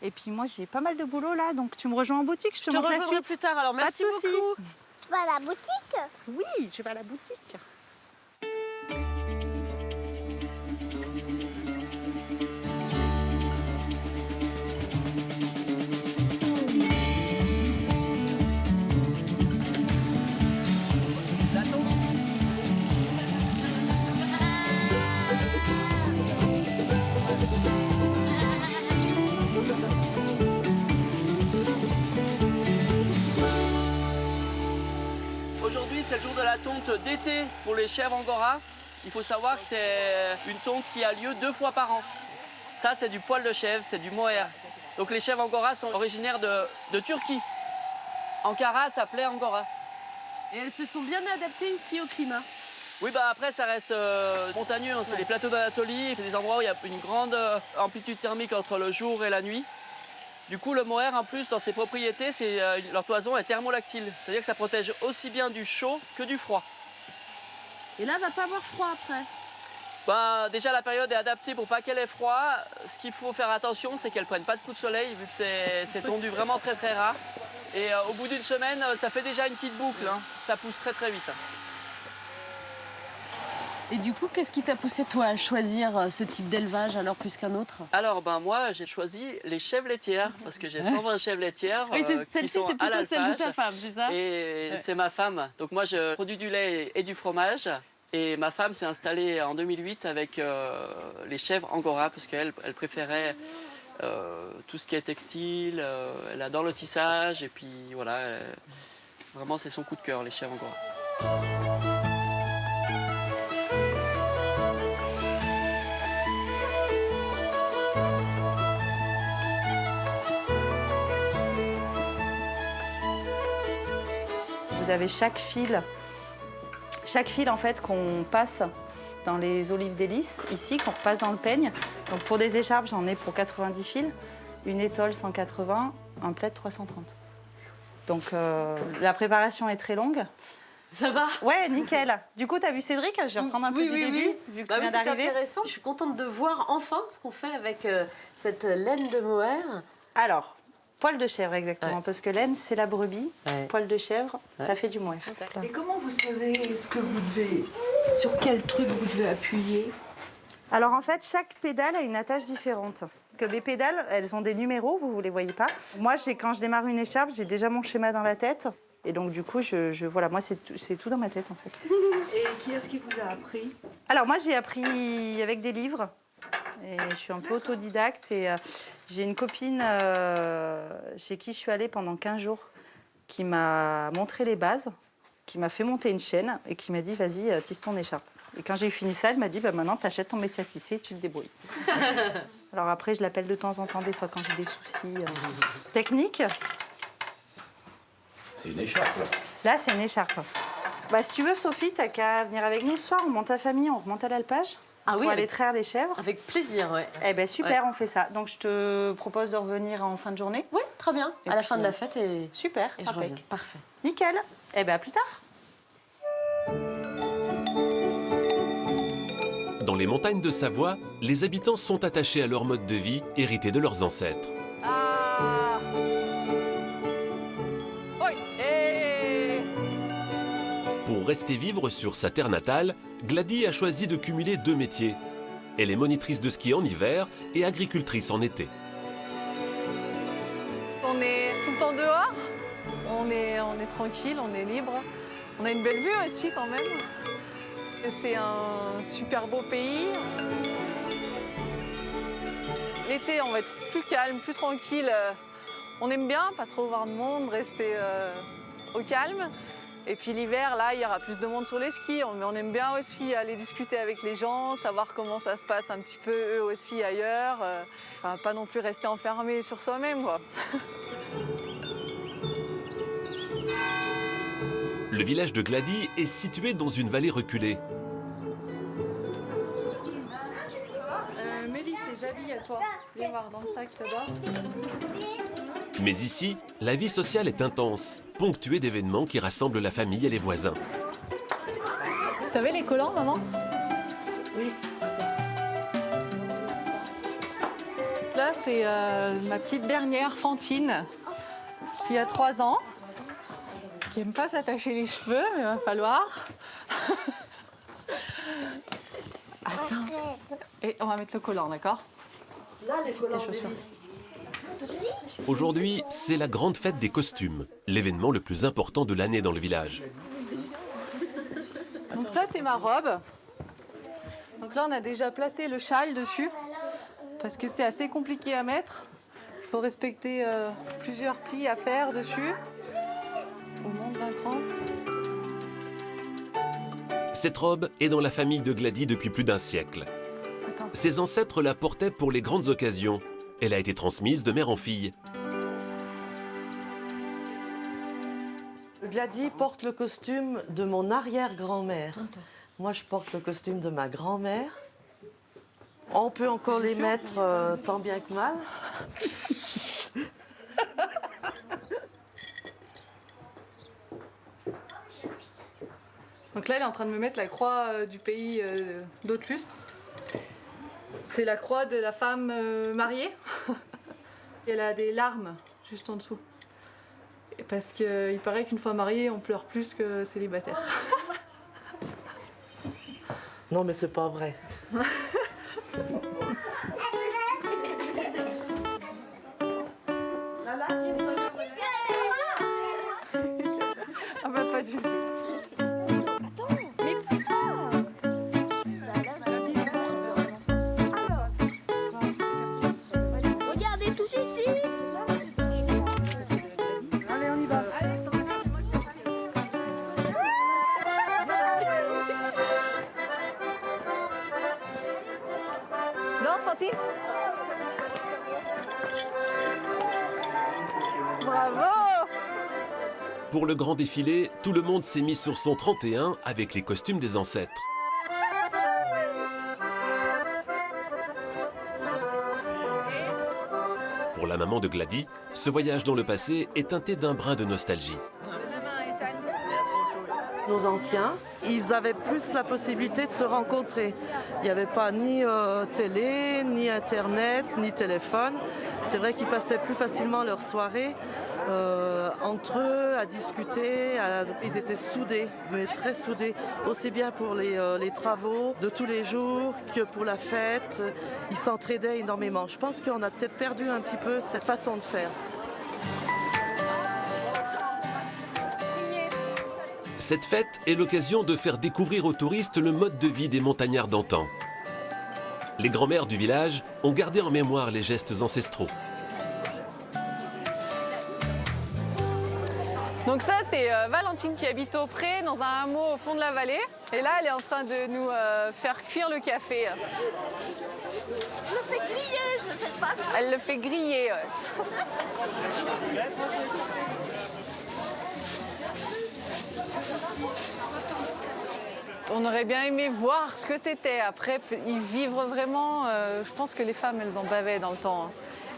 F: Et puis moi, j'ai pas mal de boulot là, donc tu me rejoins en boutique, je te montre la
A: rejoindrai
F: suite.
A: plus tard, alors
F: Pas de
A: merci
F: souci.
A: beaucoup.
N: Tu vas à la boutique?
F: Oui, je vais à la boutique.
G: de la tonte d'été pour les chèvres angora, il faut savoir que c'est une tonte qui a lieu 2 fois par an. Ça, c'est du poil de chèvre, c'est du mohair. Donc les chèvres angora sont originaires de Turquie. Ankara s'appelait Angora.
A: Et elles se sont bien adaptées ici au climat.
G: Oui, bah après, ça reste montagneux. Hein. C'est les plateaux d'Anatolie, c'est des endroits où il y a une grande amplitude thermique entre le jour et la nuit. Du coup, le mohair, en plus, dans ses propriétés, leur toison est thermolactyle. C'est-à-dire que ça protège aussi bien du chaud que du froid.
A: Et là, elle va pas avoir froid après.
G: Bah, déjà, la période est adaptée pour pas qu'elle ait froid. Ce qu'il faut faire attention, c'est qu'elle ne prenne pas de coups de soleil, vu que c'est tondu vraiment très très rare. Et au bout d'une semaine, ça fait déjà une petite boucle. Hein. Ça pousse très très vite.
A: Et du coup, qu'est-ce qui t'a poussé, toi, à choisir ce type d'élevage alors plus qu'un autre?
G: Alors, ben, moi, j'ai choisi les chèvres laitières, parce que j'ai 120 chèvres laitières.
A: Oui, celle-ci, c'est plutôt celle de ta femme, c'est ça?
G: Et c'est ma femme. Donc moi, je produis du lait et du fromage. Et ma femme s'est installée en 2008 avec les chèvres angora, parce qu'elle préférait tout ce qui est textile. Elle adore le tissage. Et puis voilà, vraiment, c'est son coup de cœur, les chèvres angora.
F: Vous avez chaque fil en fait qu'on passe dans les olives délices, ici, qu'on repasse dans le peigne. Donc pour des écharpes, j'en ai pour 90 fils, une étole 180, un plaid 330. Donc la préparation est très longue.
A: Ça va?
F: Ouais, nickel. Du coup, tu as vu Cédric? Je vais reprendre un peu du début, vu que tu viens
A: c'est
F: d'arriver.
A: intéressant. Je suis contente de voir enfin ce qu'on fait avec cette laine de mohair.
F: Alors, poil de chèvre, exactement, parce que laine, c'est la brebis. Poil de chèvre, ça fait du mohair.
I: Et comment vous savez ce que vous devez, sur quel truc vous devez appuyer?
F: Alors en fait, chaque pédale a une attache différente. Que mes pédales, elles ont des numéros, vous ne les voyez pas. Moi, quand je démarre une écharpe, j'ai déjà mon schéma dans la tête. Et donc du coup, voilà, moi, c'est tout dans ma tête en fait.
I: Et qui est-ce qui vous a appris?
F: Alors moi, j'ai appris avec des livres. Et je suis un peu autodidacte et j'ai une copine chez qui je suis allée pendant 15 jours qui m'a montré les bases, qui m'a fait monter une chaîne et qui m'a dit vas-y, tisse ton écharpe. Et quand j'ai eu fini ça, elle m'a dit bah, maintenant t'achètes ton métier à tisser et tu te débrouilles. Alors après, je l'appelle de temps en temps, des fois quand j'ai des soucis techniques.
V: C'est une écharpe là.
F: Là, c'est une écharpe. Bah, si tu veux, Sophie, t'as qu'à venir avec nous ce soir, on monte à famille, on remonte à l'alpage.
A: Ah oui,
F: pour aller traire les chèvres.
A: Avec plaisir, ouais.
F: Eh ben super,
A: Ouais.
F: on fait ça. Donc je te propose de revenir en fin de journée.
A: Oui, très bien. À la fin de la fête et
F: super.
A: Et je reviens. Parfait.
F: Nickel. Eh ben à plus tard.
B: Dans les montagnes de Savoie, les habitants sont attachés à leur mode de vie hérité de leurs ancêtres.
E: Ah. Oi. Hey.
B: Pour rester vivre sur sa terre natale, Gladys a choisi de cumuler 2 métiers. Elle est monitrice de ski en hiver et agricultrice en été.
W: On est tout le temps dehors, on est tranquille, on est libre. On a une belle vue aussi quand même. C'est un super beau pays. L'été, on va être plus calme, plus tranquille. On aime bien, pas trop voir de monde, rester au calme. Et puis l'hiver, là, il y aura plus de monde sur les skis. Mais on aime bien aussi aller discuter avec les gens, savoir comment ça se passe un petit peu eux aussi ailleurs. Enfin, pas non plus rester enfermé sur soi-même, quoi.
B: Le village de Gladys est situé dans une vallée reculée.
W: Mélie, tes habits à toi. Viens voir dans le sac là-bas.
B: Mais ici, la vie sociale est intense, ponctuée d'événements qui rassemblent la famille et les voisins.
W: T'avais les collants, maman?
U: Oui.
W: Là, c'est ma petite dernière, Fantine, qui a 3 ans, qui aime pas s'attacher les cheveux, mais il va falloir. Attends. Et on va mettre le collant, d'accord?
U: Là, les collants.
W: Tes chaussures.
B: Aujourd'hui, c'est la grande fête des costumes, l'événement le plus important de l'année dans le village.
W: Donc ça, c'est ma robe. Donc là, on a déjà placé le châle dessus, parce que c'est assez compliqué à mettre. Il faut respecter plusieurs plis à faire dessus. On monte d'un cran.
B: Cette robe est dans la famille de Gladys depuis plus d'un siècle. Ses ancêtres la portaient pour les grandes occasions. Elle a été transmise de mère en fille.
L: Gladys porte le costume de mon arrière-grand-mère. Moi, je porte le costume de ma grand-mère. On peut encore les mettre tant bien que mal.
W: Donc là, elle est en train de me mettre la croix du pays d'Haute-Lustre. C'est la croix de la femme mariée. Et elle a des larmes juste en dessous. Parce qu'il paraît qu'une fois mariée, on pleure plus que célibataire.
L: Non, mais c'est pas vrai.
W: Ah bah pas du tout.
S: Regardez tous ici.
W: Allez, on y va. Danse, Fanti. Bravo!
B: Pour le grand défilé, tout le monde s'est mis sur son 31 avec les costumes des ancêtres. Pour la maman de Gladys, ce voyage dans le passé est teinté d'un brin de nostalgie.
L: Nos anciens, ils avaient plus la possibilité de se rencontrer. Il n'y avait pas ni télé, ni internet, ni téléphone. C'est vrai qu'ils passaient plus facilement leurs soirées entre eux, à discuter. Ils étaient soudés, mais très soudés, aussi bien pour les travaux de tous les jours que pour la fête. Ils s'entraidaient énormément. Je pense qu'on a peut-être perdu un petit peu cette façon de faire.
B: Cette fête est l'occasion de faire découvrir aux touristes le mode de vie des montagnards d'antan. Les grands-mères du village ont gardé en mémoire les gestes ancestraux.
W: Donc ça, c'est Valentine qui habite au pré, dans un hameau au fond de la vallée. Et là, elle est en train de nous faire cuire le café.
S: Je le fais griller, je le fais pas.
W: Elle le fait griller, ouais. On aurait bien aimé voir ce que c'était. Après, y vivre vraiment, je pense que les femmes, elles en bavaient dans le temps. Hein.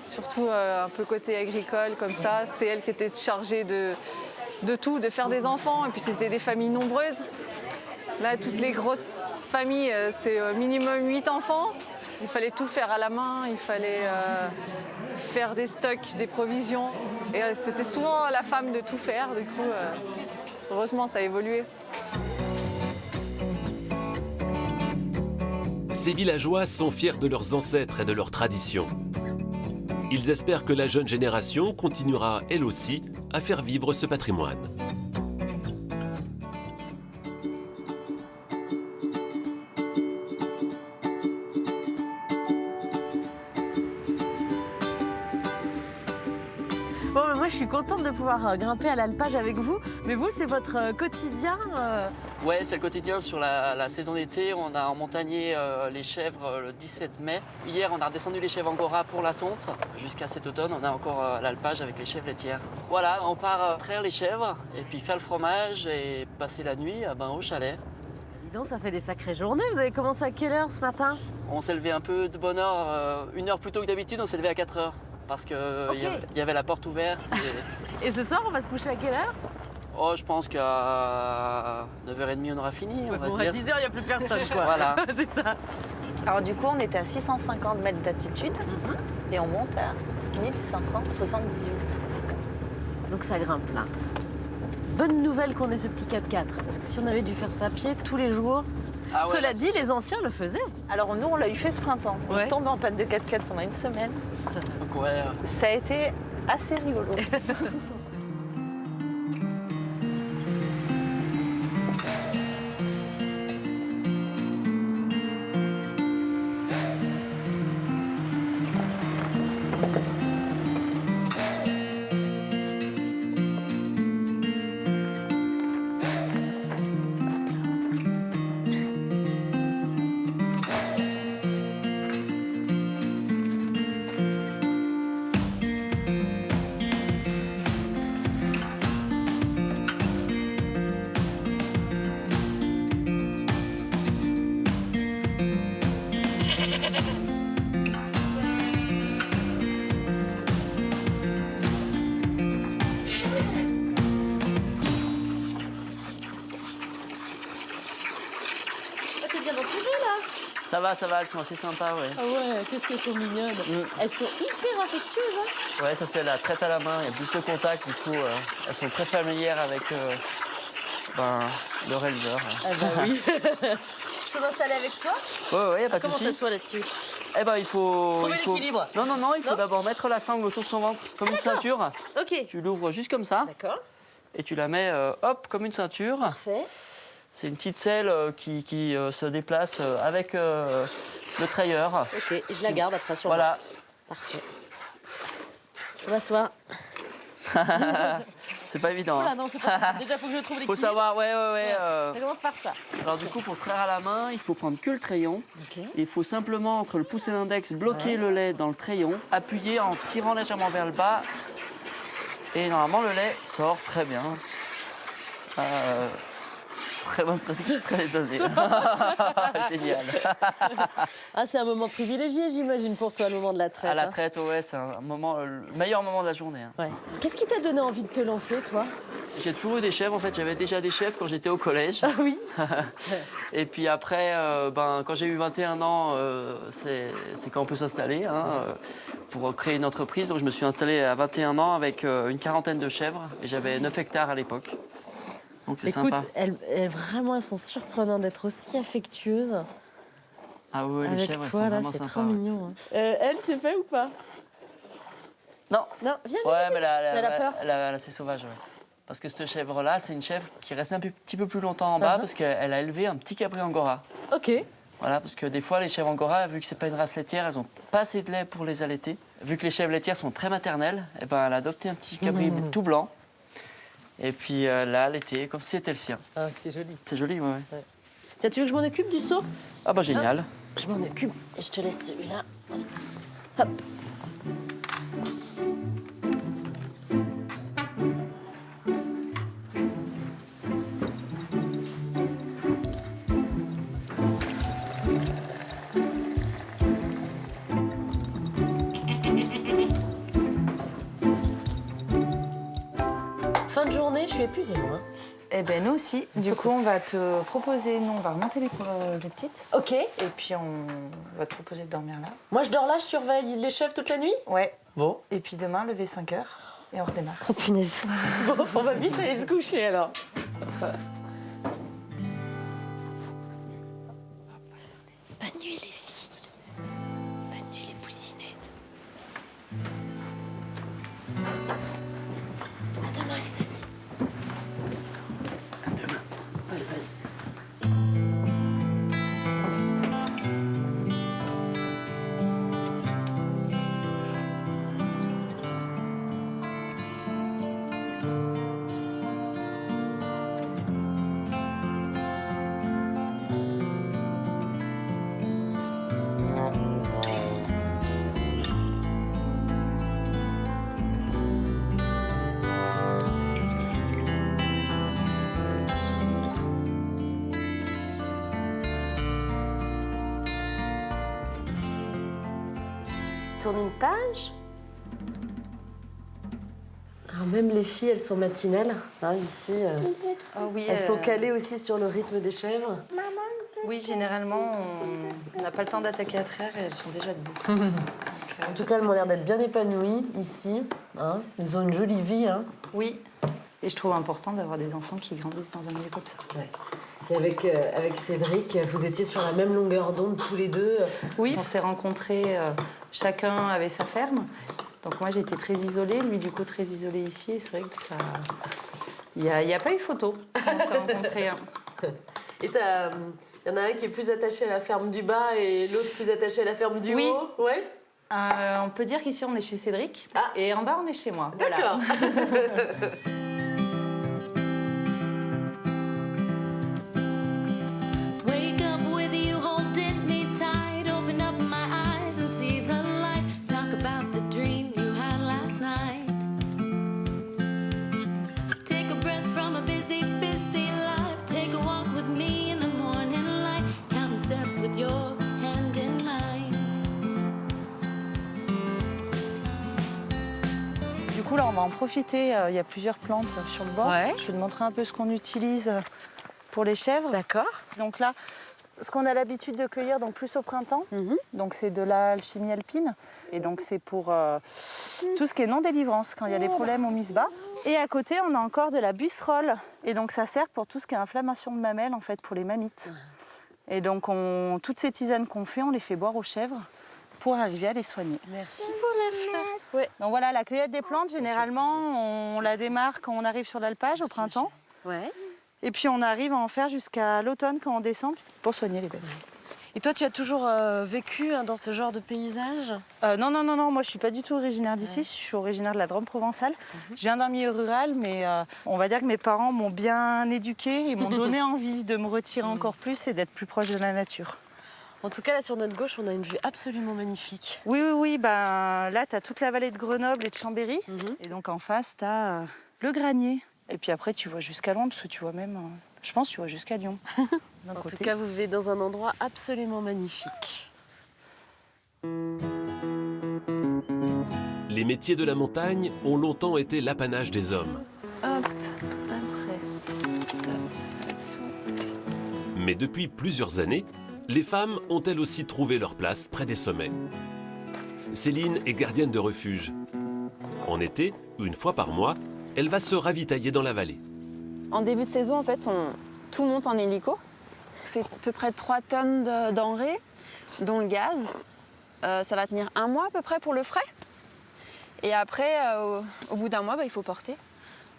W: Surtout un peu côté agricole, comme ça. C'était elles qui étaient chargées de tout, de faire des enfants. Et puis c'était des familles nombreuses. Là, toutes les grosses familles, c'est minimum 8 enfants. Il fallait tout faire à la main, il fallait faire des stocks, des provisions. Et c'était souvent la femme de tout faire. Du coup, heureusement, ça a évolué.
B: Ces villageois sont fiers de leurs ancêtres et de leurs traditions. Ils espèrent que la jeune génération continuera, elle aussi, à faire vivre ce patrimoine.
A: Bon, moi je suis contente de pouvoir grimper à l'alpage avec vous, mais vous c'est votre quotidien
G: Ouais, c'est le quotidien sur la saison d'été. On a emmontagné les chèvres le 17 mai. Hier, on a redescendu les chèvres Angora pour la tonte. Jusqu'à cet automne, on a encore l'alpage avec les chèvres laitières. Voilà, on part traire les chèvres et puis faire le fromage et passer la nuit au chalet.
A: Dis donc, ça fait des sacrées journées. Vous avez commencé à quelle heure ce matin?
G: On s'est levé un peu de bonne heure, 1 heure plus tôt que d'habitude, on s'est levé à 4 heures. Parce qu'il y avait la porte ouverte.
A: Et ce soir, on va se coucher à quelle heure?
G: Oh, je pense qu'à 9h30, on aura fini, on va dire.
A: À 10h, il n'y a plus personne, quoi.
G: Voilà.
A: C'est ça.
M: Alors du coup, on était à 650 mètres d'altitude et on monte à 1578.
A: Donc ça grimpe là. Bonne nouvelle qu'on ait ce petit 4x4, parce que si on avait dû faire ça à pied tous les jours...
M: Ah ouais,
A: Cela dit, les anciens le faisaient.
M: Alors nous, on l'a eu fait ce printemps. On est tombé en panne de 4x4 pendant 1 semaine.
G: Donc, ouais.
M: Ça a été assez rigolo.
A: t'es bien entourée, là.
G: Ça va, elles sont assez sympas, ouais.
A: Ah ouais, qu'est-ce qu'elles sont mignonnes. Elles sont hyper affectueuses, hein.
G: Ouais, ça c'est la traite à la main, il y a plus de contact, du coup, elles sont très familières avec leur éleveur.
A: Ah bah oui. Je peux m'installer avec toi?
G: Ouais, y a pas de souci.
A: Comment ça se voit là-dessus?
G: Eh ben, il faut...
A: Trouver l'équilibre.
G: Non, il faut d'abord mettre la sangle autour de son ventre, comme une ceinture.
A: Ok.
G: Tu l'ouvres juste comme ça.
A: D'accord.
G: Et tu la mets, hop, comme une ceinture.
A: Parfait.
G: C'est une petite selle qui se déplace avec le trayeur.
A: Ok, et je la garde après sur
G: Voilà.
A: moi. Parfait. Je m'assois.
G: C'est pas évident.
A: Oula, non, c'est pas possible. Déjà, il faut que je trouve l'équilibre.
G: Faut savoir, ouais.
A: Ça commence par ça.
G: Alors du coup, pour traire à la main, il faut prendre que le crayon.
A: Ok.
G: Il faut simplement, entre le pouce et l'index, bloquer le lait dans le crayon, appuyer en tirant légèrement vers le bas. Et normalement, le lait sort très bien. Très bonne pratique, très étonnée. Génial.
A: Ah, c'est un moment privilégié, j'imagine, pour toi, le moment de la traite.
G: À la traite, ouais, c'est un moment, le meilleur moment de la journée. Hein.
A: Ouais. Qu'est-ce qui t'a donné envie de te lancer, toi?
G: J'ai toujours eu des chèvres, en fait, j'avais déjà des chèvres quand j'étais au collège.
A: Ah oui.
G: Et puis après, quand j'ai eu 21 ans, c'est quand on peut s'installer pour créer une entreprise. Donc je me suis installé à 21 ans avec une quarantaine de chèvres et j'avais 9 hectares à l'époque. Donc c'est sympa.
A: Écoute, vraiment, elles sont surprenantes d'être aussi affectueuses.
G: Ah ouais, les
A: avec
G: chèvres,
A: toi,
G: elles sont
A: là,
G: vraiment
A: c'est
G: sympas.
A: trop mignon. Hein. Elle, c'est fait ou pas?
G: Non.
A: Non, viens.
G: Ouais, mais
A: elle a peur.
G: elle est assez sauvage, ouais. Parce que cette chèvre-là, c'est une chèvre qui reste un petit peu plus longtemps en bas parce qu'elle a élevé un petit capri angora.
A: Ok.
G: Voilà, parce que des fois, les chèvres angora, vu que c'est pas une race laitière, elles ont pas assez de lait pour les allaiter. Vu que les chèvres laitières sont très maternelles, et ben, elle a adopté un petit capri tout blanc. Et puis là, l'été, comme si c'était le sien.
A: Ah, c'est joli.
G: C'est joli, ouais.
A: Tiens, tu veux que je m'en occupe du seau?
G: Ah bah génial.
A: Hop, je m'en occupe et je te laisse celui-là. Hop. Fin de journée, je suis épuisée, moi.
F: Eh ben nous aussi. Du coup, on va te proposer, on va remonter les petites.
A: Ok.
F: Et puis on va te proposer de dormir là.
A: Moi, je dors là, je surveille les chèvres toute la nuit?
F: Ouais.
G: Bon.
F: Et puis demain, lever 5 h et on redémarre.
A: Oh punaise. Bon, on va vite aller se coucher alors. Bonne nuit les filles. Bonne nuit les poussinettes. À demain les amis.
G: À demain.
A: Allez, allez. Tourne une page. Alors même les filles, elles sont matinales. Hein, ici,
F: oui,
A: elles sont calées aussi sur le rythme des chèvres.
F: Oui, généralement, on n'a pas le temps d'attaquer à traire et elles sont déjà debout.
A: En tout cas, elles m'ont l'air d'être bien épanouies ici. Hein. Ils ont une jolie vie. Hein.
F: Oui, et je trouve important d'avoir des enfants qui grandissent dans un milieu comme ça.
A: Ouais. Et avec Cédric, vous étiez sur la même longueur d'onde tous les deux?
F: Oui, on s'est rencontrés, chacun avait sa ferme. Donc moi, j'étais très isolée, lui, du coup, très isolé ici. Et c'est vrai que ça... Il n'y a pas eu photo quand on s'est rencontrés. Hein.
A: Et il y en a un qui est plus attaché à la ferme du bas et l'autre plus attaché à la ferme du haut? Ouais.
F: On peut dire qu'ici, on est chez Cédric. Et en bas, on est chez moi.
A: D'accord.
F: Voilà. Là, on va en profiter. Il y a plusieurs plantes sur le bord.
A: Ouais.
F: Je vais te montrer un peu ce qu'on utilise pour les chèvres.
A: D'accord.
F: Donc là, ce qu'on a l'habitude de cueillir donc plus au printemps. Donc c'est de l'alchimie alpine. Et donc c'est pour tout ce qui est non-délivrance, quand il y a des problèmes au MISBA. Et à côté, on a encore de la busserole. Et donc ça sert pour tout ce qui est inflammation de mamelles, en fait, pour les mammites. Et donc toutes ces tisanes qu'on fait, on les fait boire aux chèvres pour arriver à les soigner.
A: Merci pour la fleur.
F: Ouais. Donc voilà, la cueillette des plantes, généralement, on la démarre quand on arrive sur l'alpage au printemps.
A: Ouais.
F: Et puis on arrive à en faire jusqu'à l'automne quand on descend pour soigner les bêtes.
A: Et toi, tu as toujours vécu dans ce genre de paysage?
F: Non, moi je suis pas du tout originaire d'ici, je suis originaire de la Drôme provençale. Je viens d'un milieu rural, mais on va dire que mes parents m'ont bien éduquée et m'ont donné envie de me retirer encore plus et d'être plus proche de la nature.
A: En tout cas, là, sur notre gauche, on a une vue absolument magnifique.
F: Oui, là, tu as toute la vallée de Grenoble et de Chambéry. Et donc en face, tu as le Granier. Et puis après, tu vois jusqu'à loin, parce que tu vois même, je pense, tu vois jusqu'à Lyon.
A: En tout cas, vous vivez dans un endroit absolument magnifique.
B: Les métiers de la montagne ont longtemps été l'apanage des hommes.
O: Hop, après, ça va dessous.
B: Mais depuis plusieurs années, les femmes ont elles aussi trouvé leur place près des sommets. Céline est gardienne de refuge. En été, une fois par mois, elle va se ravitailler dans la vallée.
O: En début de saison, en fait, tout monte en hélico. C'est à peu près 3 tonnes de denrées, dont le gaz. Ça va tenir 1 mois à peu près pour le frais. Et après, au bout d'1 mois, il faut porter.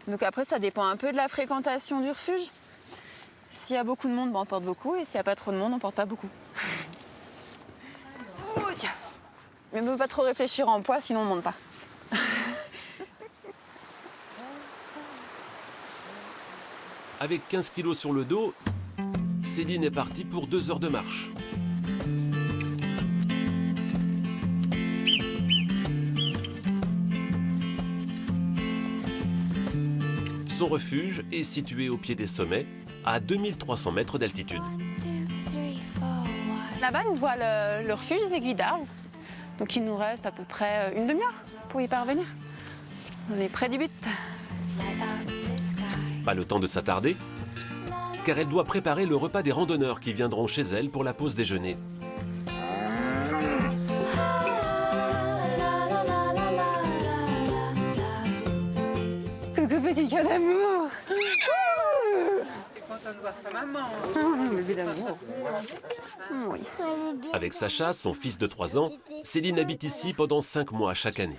O: Donc après, ça dépend un peu de la fréquentation du refuge. S'il y a beaucoup de monde, on porte beaucoup. Et s'il n'y a pas trop de monde, on porte pas beaucoup. Mais on ne peut pas trop réfléchir en poids, sinon on ne monte pas.
B: Avec 15 kilos sur le dos, Céline est partie pour 2 heures de marche. Son refuge est situé au pied des sommets, à 2300 mètres d'altitude.
O: Là-bas, on voit le refuge des aiguilles d'Arles. Donc il nous reste à peu près une demi-heure pour y parvenir. On est près du but.
B: Pas le temps de s'attarder, car elle doit préparer le repas des randonneurs qui viendront chez elle pour la pause déjeuner.
O: Coucou petit cœur d'amour.
U: T'es content de voir sa maman.
O: Bébé d'amour. Oui.
B: Avec Sacha, son fils de 3 ans, Céline habite ici pendant 5 mois chaque année.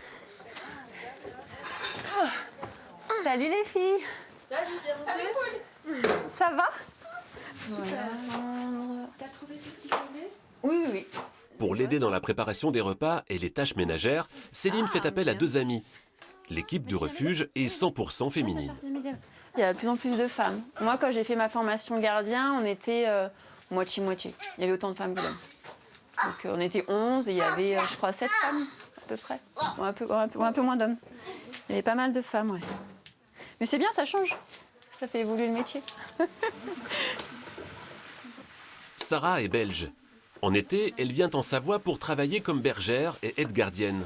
O: Salut les filles.
A: Salut, bien
O: Ça va?
A: Super.
O: T'as trouvé tout ce qu'il fallait? Oui.
B: Pour l'aider dans la préparation des repas et les tâches ménagères, Céline fait appel à 2 amies. L'équipe du refuge est 100% féminine.
O: Il y a de plus en plus de femmes. Moi, quand j'ai fait ma formation gardien, on était moitié-moitié. Il y avait autant de femmes que d'hommes. Donc on était 11 et il y avait, je crois, 7 femmes à peu près. Ou un peu moins d'hommes. Il y avait pas mal de femmes, ouais. Mais c'est bien, ça change. Ça fait évoluer le métier.
B: Sarah est belge. En été, elle vient en Savoie pour travailler comme bergère et aide-gardienne.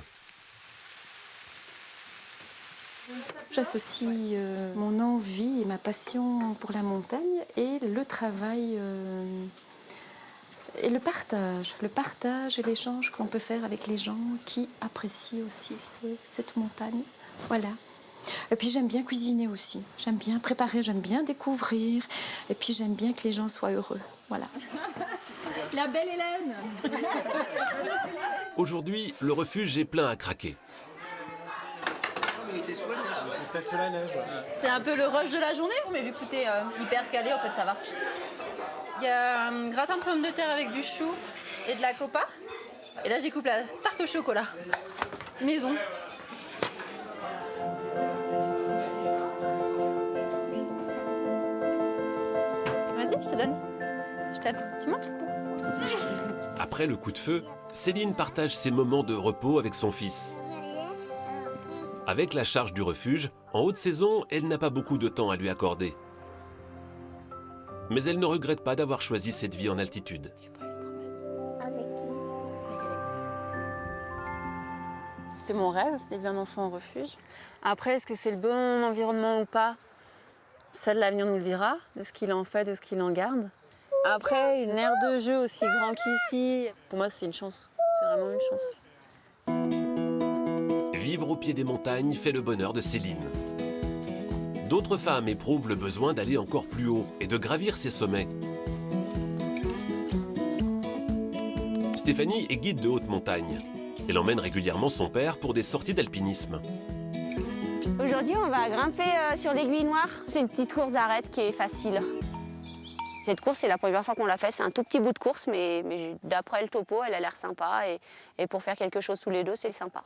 P: J'associe mon envie et ma passion pour la montagne et le travail et le partage et l'échange qu'on peut faire avec les gens qui apprécient aussi cette montagne. Voilà. Et puis j'aime bien cuisiner aussi. J'aime bien préparer, j'aime bien découvrir. Et puis j'aime bien que les gens soient heureux. Voilà.
V: La belle Hélène.
B: Aujourd'hui, le refuge est plein à craquer.
K: Peut-être sous la neige.
O: C'est un peu le rush de la journée, mais vu que tout est hyper calé, en fait, ça va. Il y a un gratin de pommes de terre avec du chou et de la copa. Et là, j'écoupe la tarte au chocolat. Maison. Vas-y, je te donne. Je t'aide. Tu montes?
B: Après le coup de feu, Céline partage ses moments de repos avec son fils. Avec la charge du refuge, en haute saison, elle n'a pas beaucoup de temps à lui accorder. Mais elle ne regrette pas d'avoir choisi cette vie en altitude.
O: C'était mon rêve d'élever un enfant en refuge. Après, est-ce que c'est le bon environnement ou pas? Seul l'avenir nous le dira, de ce qu'il en fait, de ce qu'il en garde. Après, une aire de jeu aussi grand qu'ici, pour moi, c'est une chance. C'est vraiment une chance.
B: Vivre au pied des montagnes fait le bonheur de Céline. D'autres femmes éprouvent le besoin d'aller encore plus haut et de gravir ces sommets. Stéphanie est guide de haute montagne. Elle emmène régulièrement son père pour des sorties d'alpinisme.
J: Aujourd'hui, on va grimper sur l'Aiguille Noire. C'est une petite course d'arête qui est facile. Cette course, c'est la première fois qu'on l'a fait. C'est un tout petit bout de course, mais d'après le topo, elle a l'air sympa. Et pour faire quelque chose sous les deux, c'est sympa.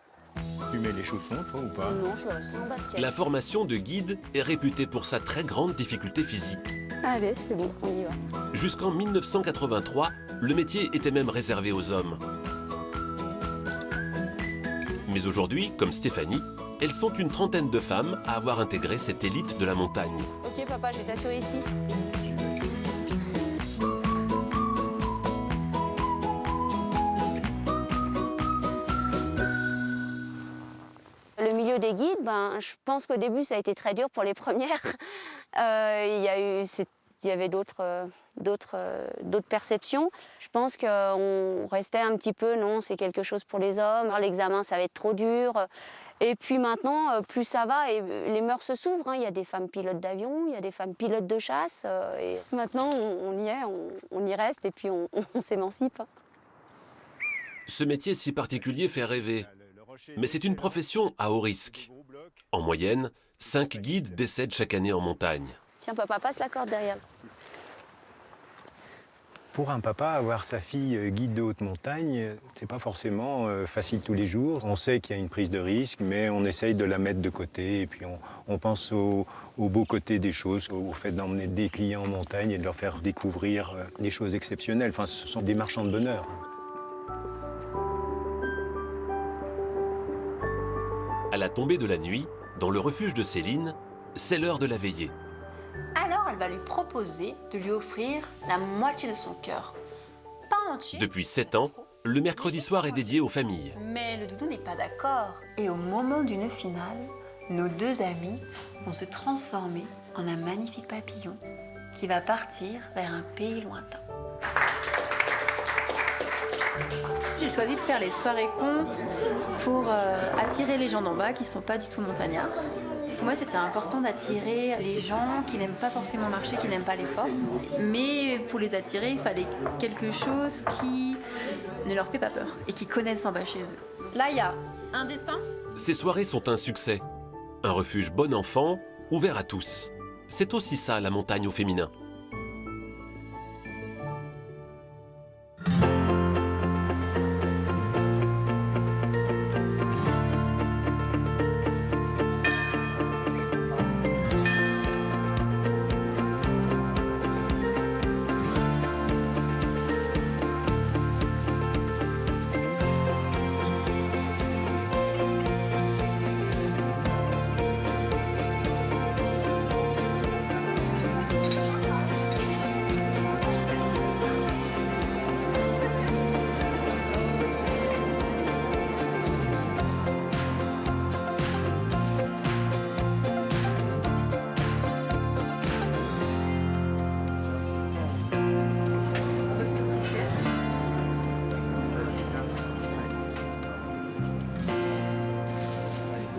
Q: Tu mets les chaussons, toi, ou pas?
J: Non, je reste en basket.
B: La formation de guide est réputée pour sa très grande difficulté physique.
J: Allez, c'est bon, on y va.
B: Jusqu'en 1983, le métier était même réservé aux hommes. Mais aujourd'hui, comme Stéphanie, elles sont une trentaine de femmes à avoir intégré cette élite de la montagne.
J: Ok papa, je vais t'assurer ici. Le milieu des guides, je pense qu'au début ça a été très dur pour les premières. Il y avait d'autres perceptions. Je pense qu'on restait un petit peu, non, c'est quelque chose pour les hommes. L'examen, ça va être trop dur. Et puis maintenant, plus ça va, et les mœurs se s'ouvrent. Hein. Il y a des femmes pilotes d'avion, il y a des femmes pilotes de chasse. Et maintenant, on y est, on y reste, et puis on s'émancipe.
B: Ce métier si particulier fait rêver. Mais c'est une profession à haut risque. En moyenne, 5 guides décèdent chaque année en montagne.
J: Tiens, papa, passe la corde derrière.
Q: Pour un papa, avoir sa fille guide de haute montagne, c'est pas forcément facile tous les jours. On sait qu'il y a une prise de risque, mais on essaye de la mettre de côté. Et puis on pense au beau côté des choses, au fait d'emmener des clients en montagne et de leur faire découvrir des choses exceptionnelles. Enfin, ce sont des marchands de bonheur.
B: À la tombée de la nuit, dans le refuge de Céline, c'est l'heure de la veillée.
O: Alors, elle va lui proposer de lui offrir la moitié de son cœur. Pas entier.
B: Depuis 7 ans, le mercredi soir est dédié aux familles.
O: Mais le doudou n'est pas d'accord. Et au moment d'une finale, nos deux amis vont se transformer en un magnifique papillon qui va partir vers un pays lointain.
R: J'ai choisi de faire les soirées contes pour attirer les gens d'en bas qui ne sont pas du tout montagnards. Pour moi, c'était important d'attirer les gens qui n'aiment pas forcément marcher, qui n'aiment pas l'effort. Mais pour les attirer, il fallait quelque chose qui ne leur fait pas peur et qui connaissent en bas chez eux. Là, il y a un dessin.
B: Ces soirées sont un succès. Un refuge bon enfant, ouvert à tous. C'est aussi ça, la montagne au féminin.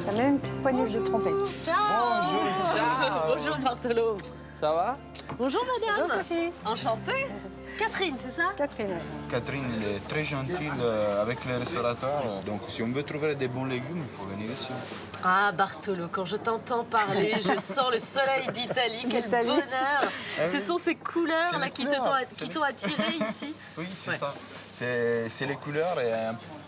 F: T'as même une petite poignée de trompette.
A: Ciao.
C: Bonjour, ciao.
A: Bonjour Bartolo.
C: Ça va?
A: Bonjour madame.
F: Bonjour Sophie.
A: Enchantée. Catherine, c'est ça?
F: Catherine.
X: Catherine, elle est très gentille avec les restaurateurs. Donc si on veut trouver des bons légumes, il faut venir ici.
A: Ah Bartolo, quand je t'entends parler, je sens le soleil d'Italie, quel bonheur. Ce sont ces couleurs là qui t'ont attiré ici.
X: Oui, c'est ça. C'est les couleurs et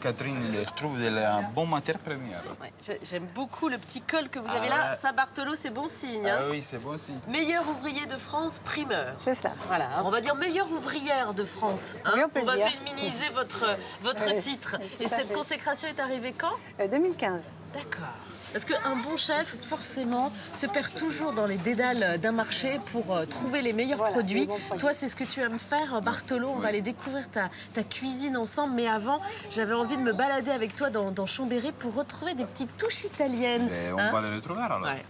X: Catherine elle trouve qu'elle est un bon matière première.
A: Ouais, j'aime beaucoup le petit col que vous avez là. Saint-Bartholo, c'est bon signe. Hein.
X: Ah oui, c'est bon signe.
A: Meilleur ouvrier de France, primeur.
F: C'est ça.
A: Voilà, on va dire meilleure ouvrière de France. Hein.
F: Oui, on
A: va
F: dire.
A: féminiser votre titre. Et cette consécration est arrivée quand?
F: 2015.
A: D'accord. Parce qu'un bon chef, forcément, se perd toujours dans les dédales d'un marché pour trouver les meilleurs produits. Toi, c'est ce que tu aimes faire, Bartolo. On va aller découvrir ta cuisine ensemble. Mais avant, j'avais envie de me balader avec toi dans Chambéry pour retrouver des petites touches italiennes.
X: Et on va les retrouver alors.
A: Ouais.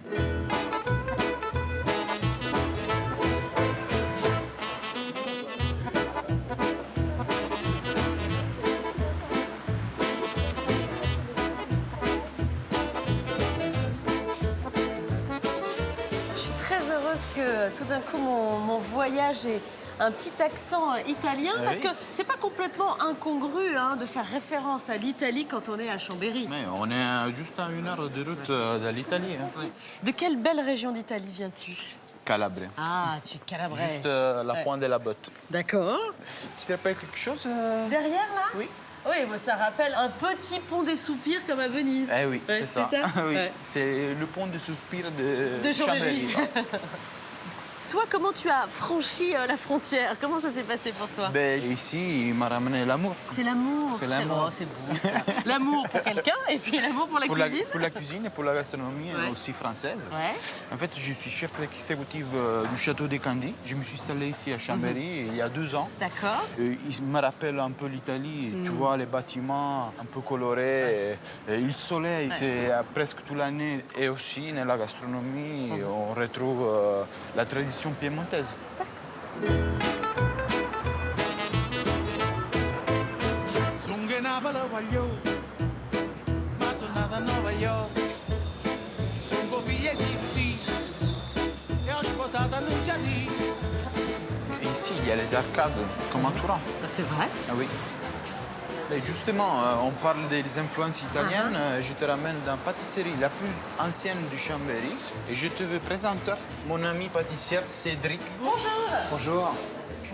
A: tout d'un coup mon voyage et un petit accent italien, parce que c'est pas complètement incongru de faire référence à l'Italie quand on est à Chambéry.
X: Mais on est juste à 1 heure de route de l'Italie.
A: Ouais. De quelle belle région d'Italie viens-tu?
X: Calabre.
A: Ah, tu es calabrais.
X: Juste la pointe de la botte.
A: D'accord.
X: Tu te rappelles quelque chose
A: Derrière, là?
X: Oui.
A: Oui, bon, ça rappelle un petit pont des soupirs comme à Venise.
X: Eh oui,
A: Ouais,
X: c'est ça. Oui.
A: Ouais.
X: C'est le pont de soupir de
A: Chambéry.
X: Chambéry.
A: Toi, comment tu as franchi la frontière? Comment ça s'est passé pour toi?
X: Ben, ici, il m'a ramené l'amour.
A: C'est l'amour.
X: C'est l'amour.
A: Oh, c'est beau, ça. L'amour pour quelqu'un et puis l'amour pour la cuisine.
X: Pour la cuisine et pour la gastronomie
A: Ouais.
X: aussi française.
A: Ouais.
X: En fait, je suis chef exécutif du château des Candis. Je me suis installé ici à Chambéry il y a 2 ans.
A: D'accord.
X: Il me rappelle un peu l'Italie. Tu vois, les bâtiments un peu colorés. Et le soleil, c'est presque toute l'année. Et aussi, dans la gastronomie, on retrouve la tradition piémontaise.
D: Sono Napoli voglio, ma sono nata a New York. Sono figlia di così, e ho sposato Annunziati.
X: Ici, il y a les arcades comme à Turin.
A: C'est vrai?
X: Ah oui. Et justement, on parle des influences italiennes. Je te ramène dans la pâtisserie la plus ancienne de Chambéry. Et je te veux présenter mon ami pâtissier Cédric.
A: Bonjour.
H: Bonjour.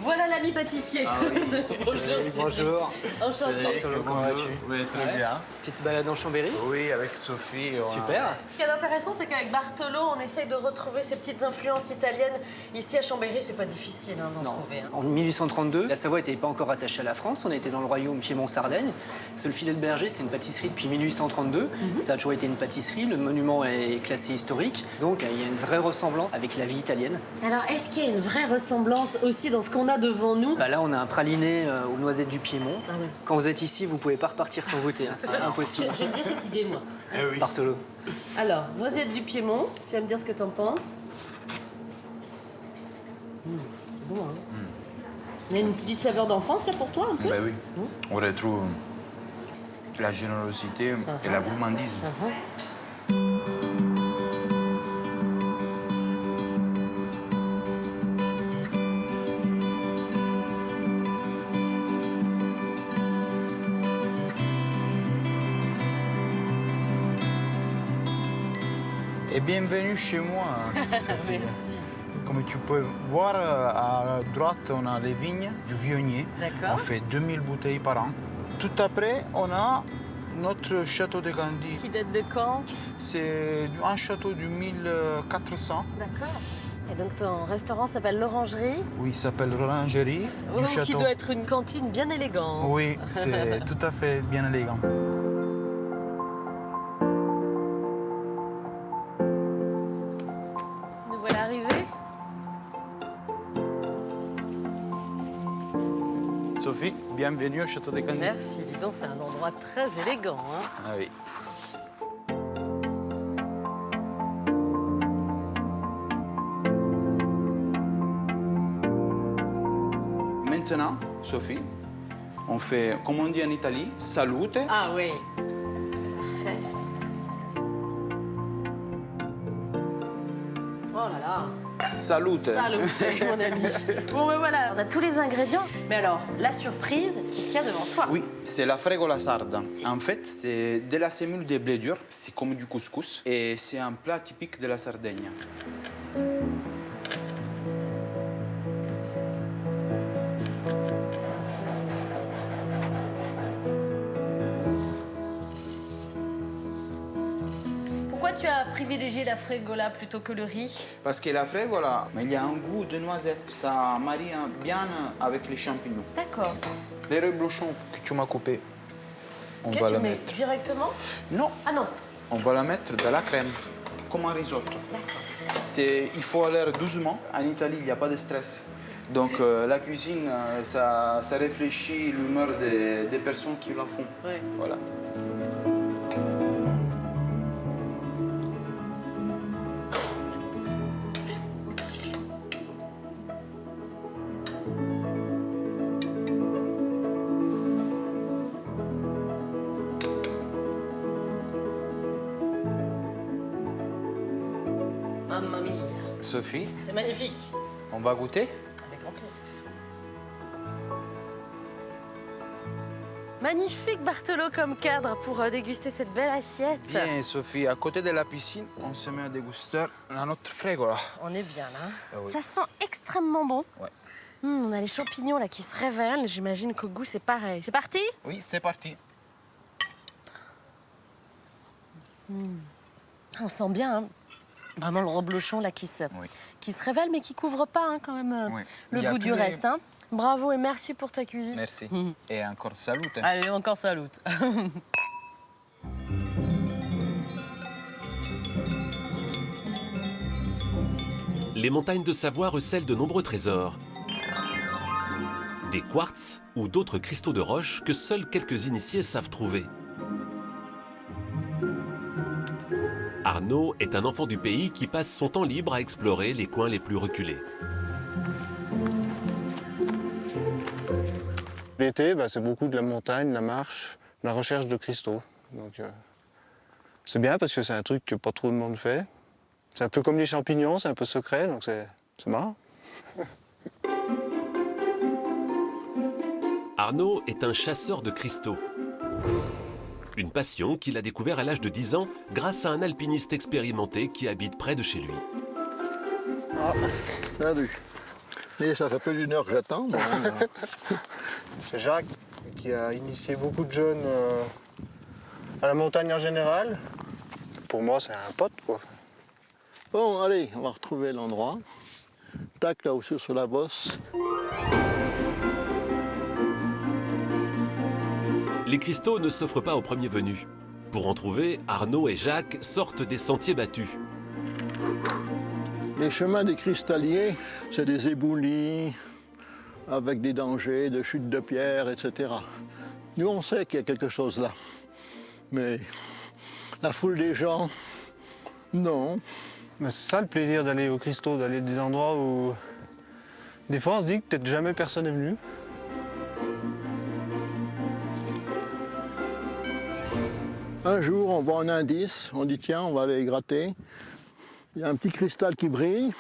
A: Voilà l'ami pâtissier.
H: Ah oui.
A: Bonjour.
H: Oui, bonjour.
A: Enchanté.
H: Bartolo, comment vas-tu?
X: Oui, très bien.
H: Petite balade en Chambéry?
X: Oui, avec Sophie.
H: Super.
A: Ce qui est intéressant, c'est qu'avec Bartolo, on essaye de retrouver ces petites influences italiennes. Ici à Chambéry, c'est pas difficile d'en trouver.
H: En 1832, la Savoie n'était pas encore attachée à la France. On était dans le royaume Piémont-Sardaigne. Le Filet de Berger, c'est une pâtisserie depuis 1832. Ça a toujours été une pâtisserie. Le monument est classé historique. Donc, il y a une vraie ressemblance avec la vie italienne.
A: Alors, est-ce qu'il y a une vraie ressemblance aussi dans ce qu'on a devant nous?
H: Là, on a un praliné aux noisettes du Piémont.
A: Ah ouais.
H: Quand vous êtes ici, vous pouvez pas repartir sans goûter. C'est impossible.
A: J'aime bien cette idée, moi.
H: Bartolo.
A: Alors, noisettes du Piémont, tu vas me dire ce que t'en penses. Bon, hein. Il y a une petite saveur d'enfance là pour toi, un peu?
X: Ben oui. On retrouve la générosité et la gourmandise. Et bienvenue chez moi, Sophie. Comme tu peux voir, à droite, on a les vignes du Viognier.
A: D'accord.
X: On fait 2000 bouteilles par an. Tout après, on a notre château de Gandhi.
A: Qui date de quand?
X: C'est un château du 1400.
A: D'accord. Et donc ton restaurant s'appelle l'Orangerie?
X: Oui, il s'appelle l'Orangerie du
A: Qui
X: château.
A: doit être une cantine bien élégante.
X: Oui, c'est tout à fait bien élégant.
A: Nous voilà arrivés.
X: Sophie, bienvenue au château de Gandhi.
A: Merci, dis donc, c'est un endroit très élégant. Hein.
X: Ah oui. Maintenant, Sophie, on fait, comme on dit en Italie, salute.
A: Ah oui. Parfait. Oh là là.
X: Salute.
A: Salute, mon ami. Bon, ben voilà, on a tous les ingrédients. Mais alors, la surprise, c'est ce qu'il y a devant toi.
X: Oui, c'est la fregola sarda. En fait, c'est de la sémoule de blé dur. C'est comme du couscous. Et c'est un plat typique de la Sardaigne.
A: Pourquoi tu as privilégié la fregola plutôt que le riz?
X: Parce que la fregola, il y a un goût de noisette. Ça marie bien avec les champignons.
A: D'accord.
X: Les reblochons que tu m'as coupés, on
A: Que
X: va
A: tu
X: la
A: mets
X: mettre.
A: directement?
X: Non.
A: Ah non.
X: On va la mettre dans la crème, comme un risotto. Il faut aller doucement. En Italie, il n'y a pas de stress. Donc la cuisine, ça réfléchit l'humeur des personnes qui la font.
A: Ouais.
X: Voilà. Sophie.
A: C'est magnifique.
X: On va goûter?
A: Avec grand plaisir. Magnifique, Bartolo, comme cadre pour déguster cette belle assiette.
X: Viens, Sophie, à côté de la piscine, on se met un dégusteur dans notre frigo, là.
A: On est bien, là.
X: Ah oui.
A: Ça sent extrêmement bon.
X: Ouais.
A: On a les champignons, là, qui se révèlent. J'imagine qu'au goût, c'est pareil. C'est parti?
X: Oui, c'est parti.
A: On sent bien, hein, vraiment le reblochon, là, qui se révèle, mais qui couvre pas, hein, quand même, le goût du reste. Hein. Bravo et merci pour ta cuisine.
X: Merci. Et encore salut. Hein.
A: Allez, encore salut.
B: Les montagnes de Savoie recèlent de nombreux trésors. Des quartz ou d'autres cristaux de roche que seuls quelques initiés savent trouver. Arnaud est un enfant du pays qui passe son temps libre à explorer les coins les plus reculés.
E: L'été, c'est beaucoup de la montagne, la marche, la recherche de cristaux. Donc, c'est bien parce que c'est un truc que pas trop de monde fait. C'est un peu comme les champignons, c'est un peu secret, donc c'est marrant.
B: Arnaud est un chasseur de cristaux. Une passion qu'il a découvert à l'âge de 10 ans grâce à un alpiniste expérimenté qui habite près de chez lui.
I: Ah, salut. Et ça fait plus d'une heure que j'attends. Bon,
E: c'est Jacques qui a initié beaucoup de jeunes à la montagne en général. Pour moi, c'est un pote, quoi.
I: Bon, allez, on va retrouver l'endroit. Tac, là aussi sur la bosse.
B: Les cristaux ne s'offrent pas aux premiers venus. Pour en trouver, Arnaud et Jacques sortent des sentiers battus.
I: Les chemins des cristalliers, c'est des éboulis avec des dangers de chute de pierre, etc. Nous, on sait qu'il y a quelque chose là. Mais la foule des gens, non.
E: C'est ça le plaisir d'aller aux cristaux, d'aller à des endroits où des fois on se dit que peut-être jamais personne n'est venu.
I: Un jour, on voit un indice, on dit tiens, on va aller gratter. Il y a un petit cristal qui brille,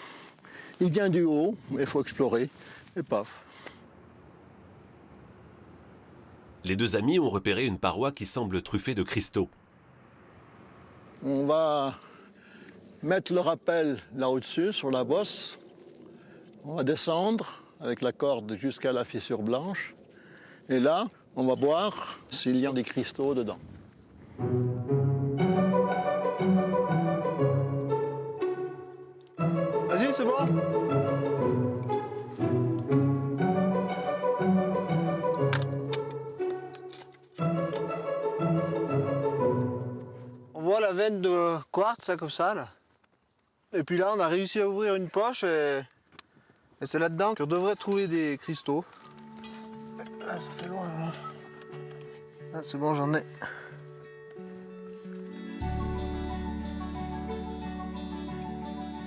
I: il vient du haut, mais il faut explorer, et paf.
B: Les deux amis ont repéré une paroi qui semble truffée de cristaux.
I: On va mettre le rappel là au-dessus, sur la bosse. On va descendre avec la corde jusqu'à la fissure blanche. Et là, on va voir s'il y a des cristaux dedans.
E: Vas-y, c'est bon. On voit la veine de quartz, ça, comme ça, là. Et puis là, on a réussi à ouvrir une poche et c'est là-dedans qu'on devrait trouver des cristaux. Ah, ça fait loin, là. Ah, c'est bon, j'en ai.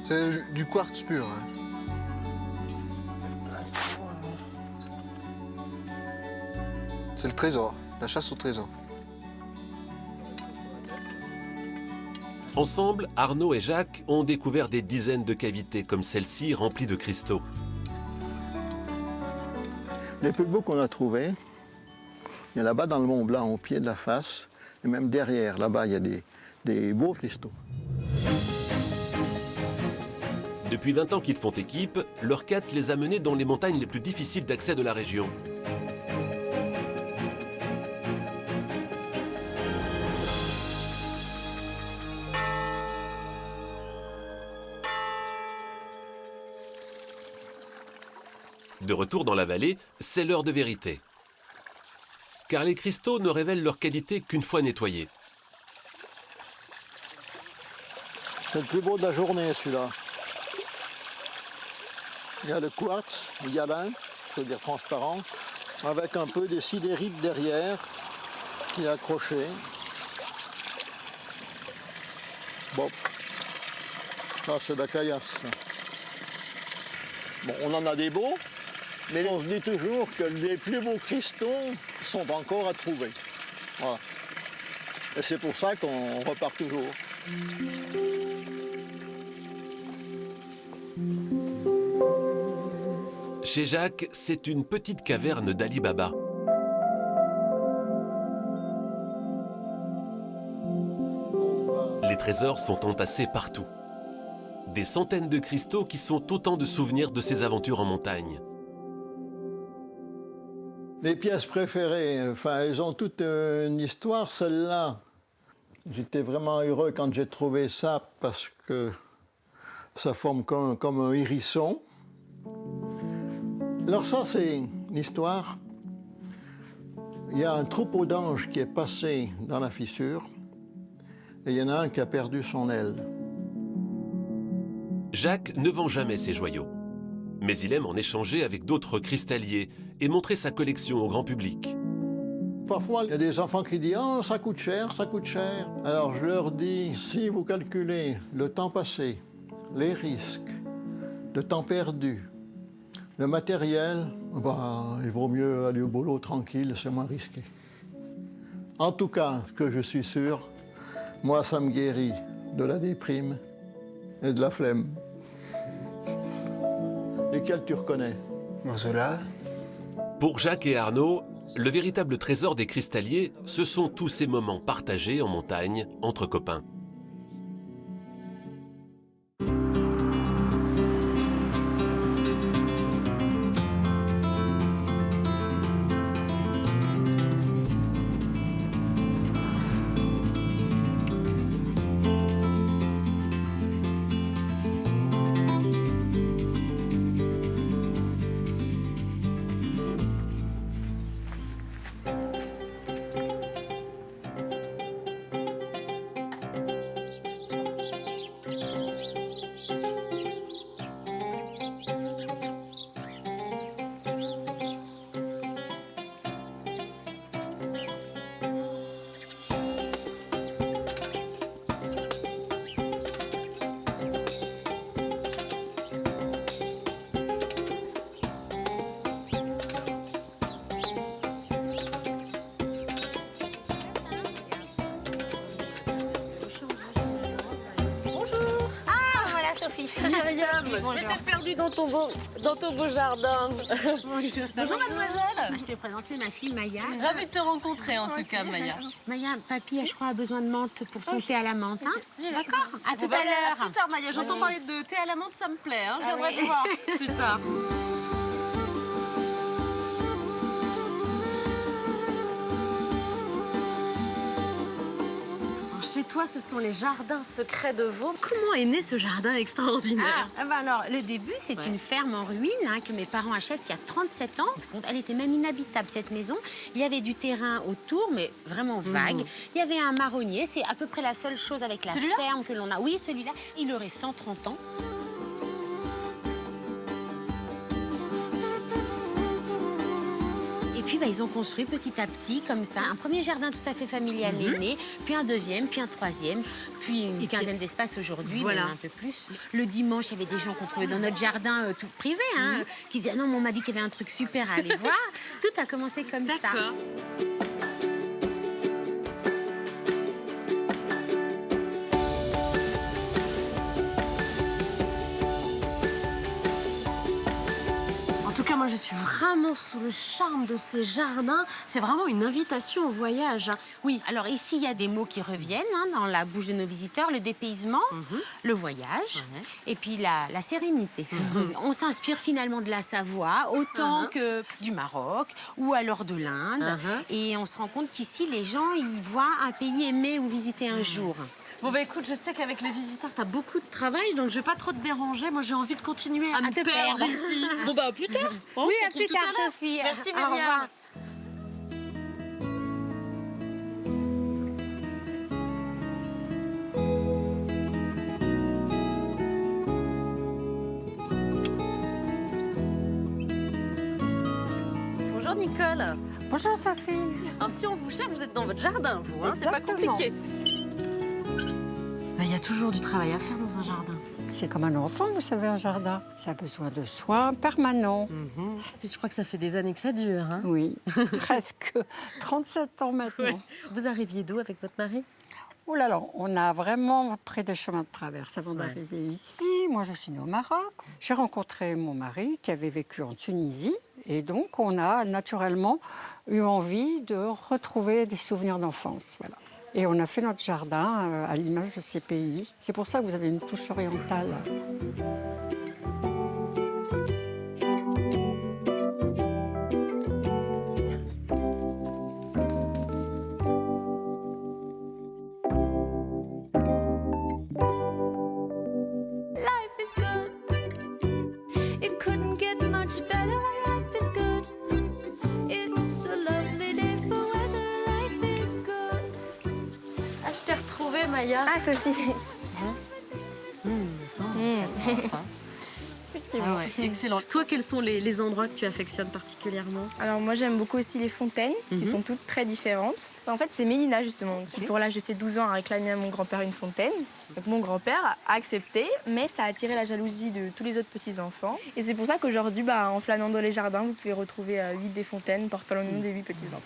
E: C'est du quartz pur. Hein. C'est le trésor, la chasse au trésor.
B: Ensemble, Arnaud et Jacques ont découvert des dizaines de cavités comme celle-ci remplies de cristaux.
I: Les plus beaux qu'on a trouvés, il y a là-bas dans le Mont Blanc, au pied de la face, et même derrière, là-bas, il y a des beaux cristaux.
B: Depuis 20 ans qu'ils font équipe, leur quête les a menés dans les montagnes les plus difficiles d'accès de la région. De retour dans la vallée, c'est l'heure de vérité. Car les cristaux ne révèlent leur qualité qu'une fois nettoyés.
I: C'est le plus beau de la journée, celui-là. Il y a le quartz, le galin, c'est-à-dire transparent, avec un peu des sidérites derrière, qui est accroché. Bon, ça c'est de la caillasse. Bon, on en a des beaux, mais on se dit toujours que les plus beaux cristaux sont encore à trouver. Voilà. Et c'est pour ça qu'on repart toujours.
B: Chez Jacques, c'est une petite caverne d'Ali Baba. Les trésors sont entassés partout. Des centaines de cristaux qui sont autant de souvenirs de ses aventures en montagne.
I: Les pièces préférées, enfin, elles ont toute une histoire, celle-là. J'étais vraiment heureux quand j'ai trouvé ça parce que ça forme comme un hérisson. Alors ça, c'est une histoire. Il y a un troupeau d'anges qui est passé dans la fissure et il y en a un qui a perdu son aile.
B: Jacques ne vend jamais ses joyaux, mais il aime en échanger avec d'autres cristalliers et montrer sa collection au grand public.
I: Parfois, il y a des enfants qui disent « Oh, ça coûte cher, ça coûte cher ». Alors je leur dis, si vous calculez le temps passé, les risques, le temps perdu, le matériel, ben, il vaut mieux aller au boulot tranquille, c'est moins risqué. En tout cas, ce que je suis sûr, moi, ça me guérit de la déprime et de la flemme. Lesquels tu reconnais?
E: Ceux-là.
B: Pour Jacques et Arnaud, le véritable trésor des cristalliers, ce sont tous ces moments partagés en montagne entre copains.
A: Myriam, je m'étais perdue dans ton beau jardin.
U: Bonjour,
A: Bonjour mademoiselle.
U: Je t'ai présenté ma fille Maya.
A: Ravie de te rencontrer en tout cas, Maya.
U: Maya, papy, je crois, a besoin de menthe pour son thé à la menthe. Hein? D'accord, à tout à
A: À
U: l'heure.
A: plus tard, Maya. J'entends parler de thé à la menthe, ça me plaît. Hein. Je viendrai te voir plus tard. Chez toi, ce sont les jardins secrets de Vaud. Comment est né ce jardin extraordinaire?
U: Alors, le début, c'est une ferme en ruine que mes parents achètent il y a 37 ans. Elle était même inhabitable, cette maison. Il y avait du terrain autour, mais vraiment vague. Il y avait un marronnier. C'est à peu près la seule chose avec la ferme que l'on a. Oui, celui-là, il aurait 130 ans. Et puis, ils ont construit petit à petit, comme ça, un premier jardin tout à fait familial est né, puis un deuxième, puis un troisième, puis une quinzaine d'espaces aujourd'hui,
A: voilà.
U: même un peu plus. Le dimanche, il y avait des gens qu'on trouvait dans notre jardin tout privé, qui disaient « Non, mais on m'a dit qu'il y avait un truc super à aller voir ». Tout a commencé comme ça.
A: En tout cas, moi, je suis vraiment sous le charme de ces jardins. C'est vraiment une invitation au voyage.
U: Oui, alors ici, il y a des mots qui reviennent dans la bouche de nos visiteurs. Le dépaysement, le voyage, et puis la sérénité. On s'inspire finalement de la Savoie, autant que du Maroc, ou alors de l'Inde. Et on se rend compte qu'ici, les gens, ils voient un pays aimé ou visiter un jour.
A: Bon, bah écoute, je sais qu'avec les visiteurs, t'as beaucoup de travail, donc je vais pas trop te déranger. Moi, j'ai envie de continuer à me perdre ici. Bon, bah, à plus tard.
U: Oui, à plus tard, Sophie.
A: Merci,
U: Au
A: Myriam.
U: revoir.
A: Bonjour, Nicole.
U: Bonjour, Sophie.
A: Alors, si on vous cherche, vous êtes dans votre jardin, vous, hein? C'est pas compliqué. Il y a toujours du travail à faire dans un jardin.
L: C'est comme un enfant, vous savez, un jardin. Ça a besoin de soins permanents.
A: Puis je crois que ça fait des années que ça dure. Hein?
L: Oui, presque 37 ans maintenant.
A: Ouais. Vous arriviez d'où avec votre mari?
L: Oh là là, on a vraiment pris des chemins de traverse avant d'arriver ici. Moi, je suis née au Maroc. J'ai rencontré mon mari qui avait vécu en Tunisie. Et donc, on a naturellement eu envie de retrouver des souvenirs d'enfance. Voilà. Et on a fait notre jardin à l'image de ces pays. C'est pour ça que vous avez une touche orientale.
A: Je t'ai retrouvée, Maya.
R: Ah, Sophie.
A: Ça sent,
R: Effectivement.
A: Excellent. Toi, quels sont les endroits que tu affectionnes particulièrement?
N: Alors moi j'aime beaucoup aussi les fontaines, qui sont toutes très différentes. En fait c'est Mélina justement, qui pour l'âge de ses 12 ans a réclamé à mon grand-père une fontaine. Donc mon grand-père a accepté, mais ça a attiré la jalousie de tous les autres petits-enfants. Et c'est pour ça qu'aujourd'hui, en flânant dans les jardins, vous pouvez retrouver 8 des fontaines portant le nom des 8 petits-enfants.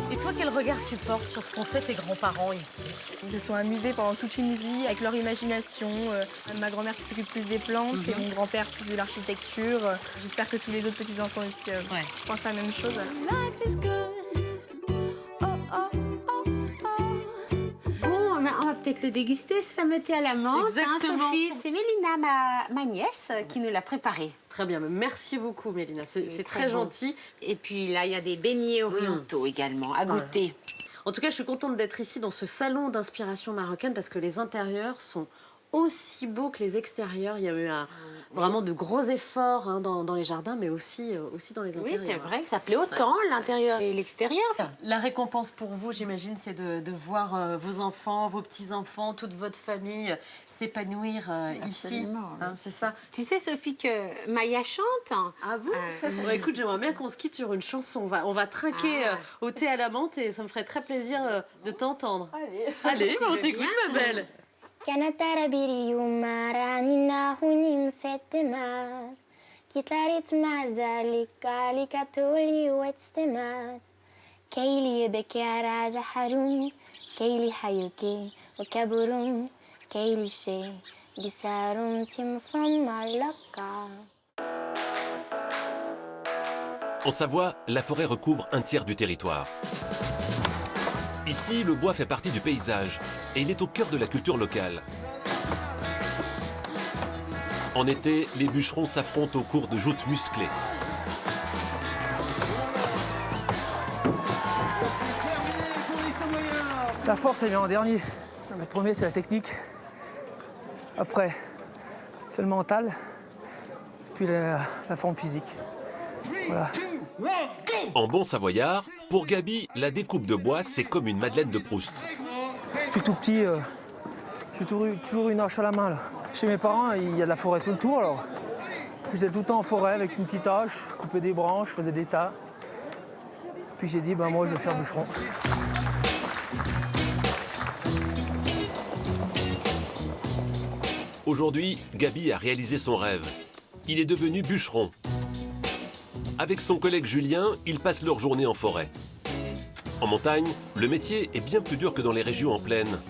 A: Et toi, quel regard tu portes sur ce qu'ont fait tes grands-parents ici?
N: Ils se sont amusés pendant toute une vie avec leur imagination. Ma grand-mère qui s'occupe plus des plantes et mon grand-père plus de l'architecture. J'espère que tous les autres petits-enfants aussi pensent à la même chose.
U: Bon, on va peut-être le déguster, ce fameux thé à la menthe.
A: Exactement.
U: Sophie, c'est Mélina, ma nièce, qui nous l'a préparé.
A: Très bien, merci beaucoup Mélina, c'est très gentil.
U: Et puis là, il y a des beignets orientaux également, à goûter.
A: En tout cas, je suis contente d'être ici dans ce salon d'inspiration marocaine parce que les intérieurs sont aussi beaux que les extérieurs. Il y a eu vraiment de gros efforts dans les jardins, mais aussi dans les intérieurs.
U: Oui, c'est vrai que ça plaît autant, l'intérieur et l'extérieur.
A: La récompense pour vous, j'imagine, c'est de voir vos enfants, vos petits-enfants, toute votre famille s'épanouir ici. C'est ça.
U: Tu sais, Sophie, que Maya chante.
A: Ah bon Écoute, j'aimerais bien qu'on se quitte sur une chanson. On va trinquer au thé à la menthe et ça me ferait très plaisir de t'entendre. Allez, on t'écoute, ma belle.
S: كانت ترابيري يوم رانينا هوني مفتمات كتاريت مع ذلك عليك تولي واتستمات كيلي يبكي راجع حروني كيلي حيوكي وكبرون كيلي شي جسارون تمفم علقا.
B: En Savoie, la forêt recouvre un tiers du territoire. Ici, le bois fait partie du paysage et il est au cœur de la culture locale. En été, les bûcherons s'affrontent au cours de joutes musclées.
T: La force, elle vient en dernier. Le premier, c'est la technique. Après, c'est le mental. Puis la forme physique. Voilà.
B: En bon savoyard, pour Gabi, la découpe de bois, c'est comme une Madeleine de Proust.
T: Depuis tout petit, j'ai toujours une hache à la main. Là. Chez mes parents, il y a de la forêt tout le tour. Alors. J'étais tout le temps en forêt avec une petite hache, couper des branches, je faisais des tas. Puis j'ai dit, moi, je vais faire bûcheron.
B: Aujourd'hui, Gabi a réalisé son rêve. Il est devenu bûcheron. Avec son collègue Julien, ils passent leur journée en forêt. En montagne, le métier est bien plus dur que dans les régions en plaine.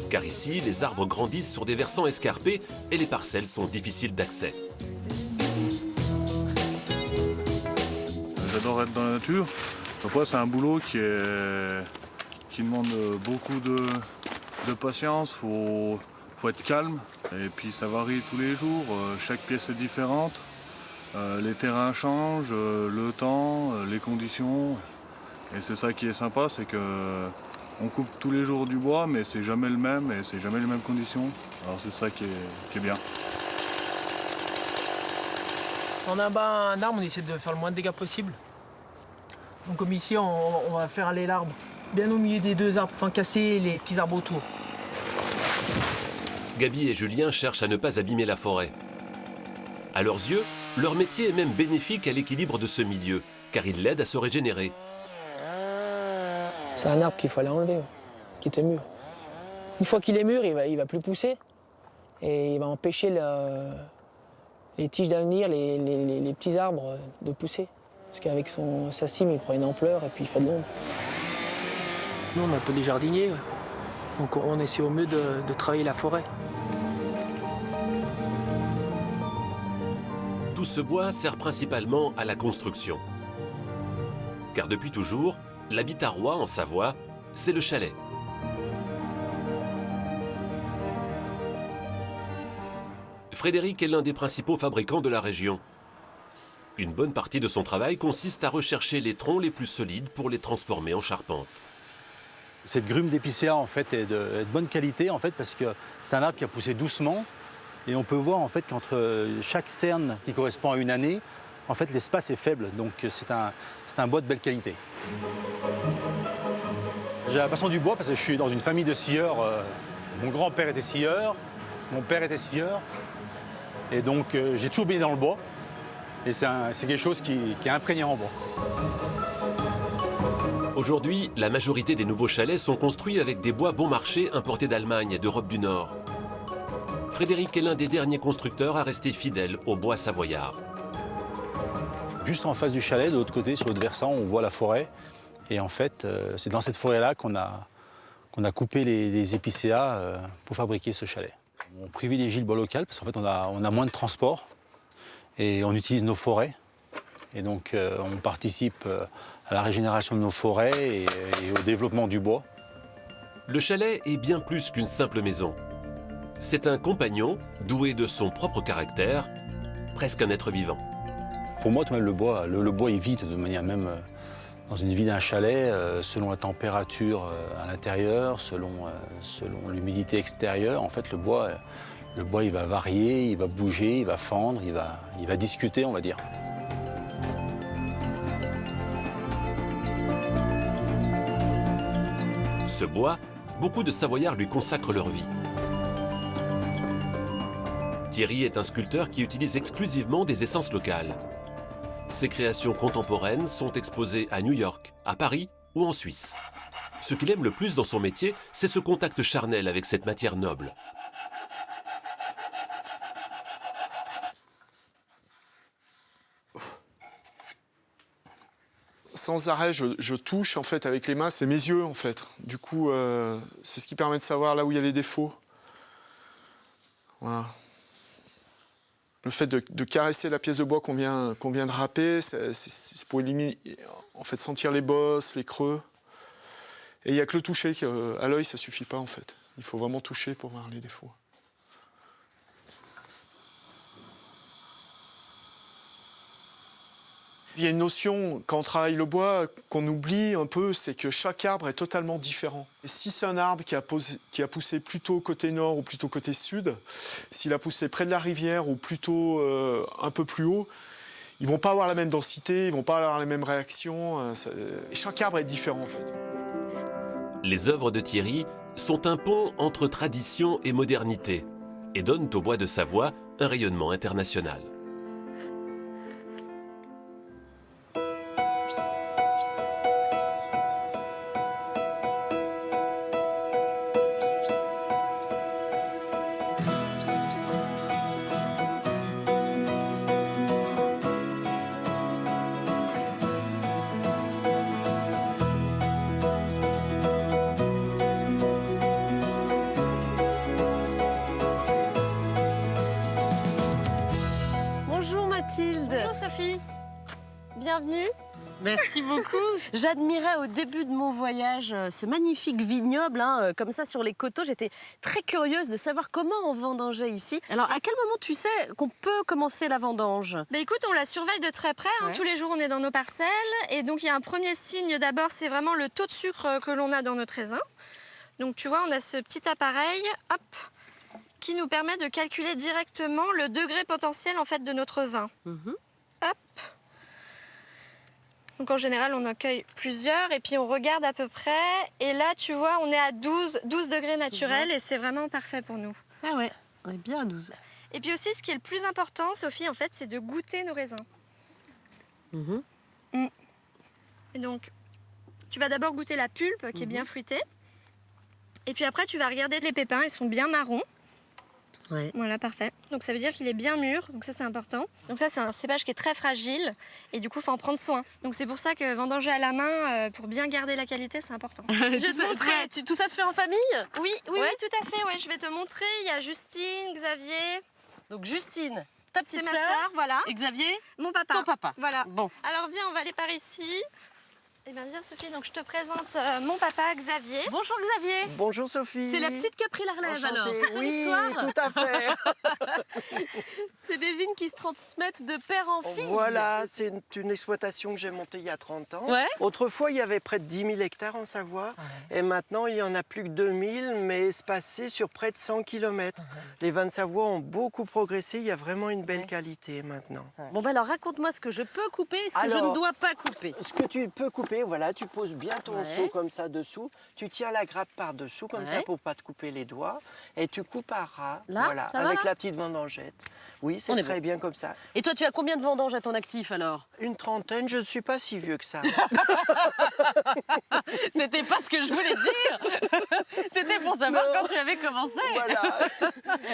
B: Car ici, les arbres grandissent sur des versants escarpés et les parcelles sont difficiles d'accès.
W: J'adore être dans la nature. Après, c'est un boulot qui demande beaucoup de patience. Faut être calme. Et puis ça varie tous les jours. Chaque pièce est différente. Les terrains changent, le temps, les conditions. Et c'est ça qui est sympa, c'est qu'on coupe tous les jours du bois, mais c'est jamais le même et c'est jamais les mêmes conditions. Alors c'est ça qui est bien.
T: On abat un arbre, on essaie de faire le moins de dégâts possible. Donc comme ici, on va faire aller l'arbre bien au milieu des deux arbres, sans casser les petits arbres autour.
B: Gabi et Julien cherchent à ne pas abîmer la forêt. À leurs yeux, leur métier est même bénéfique à l'équilibre de ce milieu, car il l'aide à se régénérer.
T: C'est un arbre qu'il fallait enlever, qui était mûr. Une fois qu'il est mûr, il va plus pousser et il va empêcher
G: les tiges d'avenir, les petits arbres de pousser. Parce qu'avec sa cime, il prend une ampleur et puis il fait de l'ombre.
T: Nous, on est un peu des jardiniers. Donc on essaie au mieux de travailler la forêt.
B: Tout ce bois sert principalement à la construction. Car depuis toujours, l'habitat roi en Savoie, c'est le chalet. Frédéric est l'un des principaux fabricants de la région. Une bonne partie de son travail consiste à rechercher les troncs les plus solides pour les transformer en charpente.
M: Cette grume d'épicéa en fait est de bonne qualité en fait parce que c'est un arbre qui a poussé doucement et on peut voir en fait qu'entre chaque cerne qui correspond à une année, en fait l'espace est faible, donc c'est un bois de belle qualité. J'ai la passion du bois parce que je suis dans une famille de scieurs. Mon grand-père était scieur, mon père était scieur. Et donc j'ai toujours baigné dans le bois. Et c'est quelque chose qui est imprégné en bois.
B: Aujourd'hui, la majorité des nouveaux chalets sont construits avec des bois bon marché importés d'Allemagne et d'Europe du Nord. Frédéric est l'un des derniers constructeurs à rester fidèle au bois savoyard.
M: Juste en face du chalet, de l'autre côté, sur l'autre versant, on voit la forêt. Et en fait, c'est dans cette forêt-là qu'on a coupé les épicéas pour fabriquer ce chalet. On privilégie le bois local parce qu'en fait, on a moins de transport et on utilise nos forêts. Et donc, on participe à la régénération de nos forêts et au développement du bois.
B: Le chalet est bien plus qu'une simple maison. C'est un compagnon doué de son propre caractère, presque un être vivant.
M: Pour moi, le bois, il vit de manière même dans une vie d'un chalet, selon la température à l'intérieur, selon l'humidité extérieure. En fait, le bois, il va varier, il va bouger, il va fendre, il va discuter, on va dire.
B: Ce bois, beaucoup de Savoyards lui consacrent leur vie. Thierry est un sculpteur qui utilise exclusivement des essences locales. Ses créations contemporaines sont exposées à New York, à Paris ou en Suisse. Ce qu'il aime le plus dans son métier, c'est ce contact charnel avec cette matière noble.
P: Sans arrêt, je touche en fait avec les mains, c'est mes yeux en fait. Du coup, c'est ce qui permet de savoir là où il y a les défauts. Voilà. Le fait de caresser la pièce de bois qu'on vient de râper, c'est pour éliminer, en fait, sentir les bosses, les creux. Et il n'y a que le toucher, à l'œil, ça ne suffit pas en fait. Il faut vraiment toucher pour voir les défauts. Il y a une notion, quand on travaille le bois, qu'on oublie un peu, c'est que chaque arbre est totalement différent. Et si c'est un arbre qui a poussé plutôt côté nord ou plutôt côté sud, s'il a poussé près de la rivière ou plutôt un peu plus haut, ils ne vont pas avoir la même densité, ils ne vont pas avoir les mêmes réactions. Et chaque arbre est différent en fait.
B: Les œuvres de Thierry sont un pont entre tradition et modernité et donnent au bois de Savoie un rayonnement international.
A: Bonjour Sophie, bienvenue.
V: Merci beaucoup.
A: J'admirais au début de mon voyage ce magnifique vignoble, comme ça sur les coteaux. J'étais très curieuse de savoir comment on vendangeait ici. Alors à quel moment tu sais qu'on peut commencer la vendange?
N: Bah écoute, on la surveille de très près. Tous les jours on est dans nos parcelles. Et donc il y a un premier signe d'abord, c'est vraiment le taux de sucre que l'on a dans notre raisin. Donc tu vois, on a ce petit appareil, hop, qui nous permet de calculer directement le degré potentiel en fait de notre vin. Hop. Donc en général, on en cueille plusieurs et puis on regarde à peu près. Et là, tu vois, on est à 12 degrés naturels et c'est vraiment parfait pour nous.
A: Ah ouais, on est bien à 12.
N: Et puis aussi, ce qui est le plus important, Sophie, en fait, c'est de goûter nos raisins. Et donc, tu vas d'abord goûter la pulpe qui est bien fruitée. Et puis après, tu vas regarder les pépins, ils sont bien marrons.
A: Ouais.
N: Voilà, parfait. Donc ça veut dire qu'il est bien mûr, donc ça c'est important. Donc ça c'est un cépage qui est très fragile et du coup il faut en prendre soin. Donc c'est pour ça que vendanger à la main, pour bien garder la qualité, c'est important.
A: Tout ça se fait en famille?
N: Oui, tout à fait, ouais. Je vais te montrer, il y a Justine, Xavier.
A: Donc Justine, ta
N: C'est
A: petite
N: ma
A: sœur,
N: sœur, voilà.
A: Et Xavier,
N: mon papa.
A: ton papa.
N: Voilà.
A: Bon.
N: Alors viens, on va aller par ici. Eh bien, viens Sophie, donc je te présente mon papa Xavier.
A: Bonjour Xavier.
E: Bonjour Sophie.
A: C'est la petite qui a pris la relève alors. C'est ça
E: Oui,
A: l'histoire?
E: tout à fait.
A: C'est des vignes qui se transmettent de père en fille.
E: Voilà, c'est une exploitation que j'ai montée il y a 30 ans.
A: Ouais.
E: Autrefois, il y avait près de 10 000 hectares en Savoie. Et maintenant, il n'y en a plus que 2000, mais espacés sur près de 100 km. Les vins de Savoie ont beaucoup progressé. Il y a vraiment une belle qualité maintenant.
A: Bon, ben alors raconte-moi ce que je peux couper et ce que je
E: Alors,
A: ne dois pas couper.
E: Ce que tu peux couper, voilà, tu poses bien ton
A: Ouais.
E: seau comme ça dessous. Tu tiens la grappe par-dessous comme ça
A: Ouais.
E: pour pas te couper les doigts. Et tu coupes à ras,
A: Là,
E: voilà,
A: ça va,
E: avec
A: là
E: la petite vendangette. Oui,
A: On
E: c'est
A: est
E: très
A: bon.
E: bien comme ça.
A: Et toi, tu as combien de vendanges à ton actif alors?
E: Une trentaine, je ne suis pas si vieux que ça.
A: C'était pas ce que je voulais dire. C'était pour savoir
E: Non.
A: quand tu avais commencé.
E: Voilà,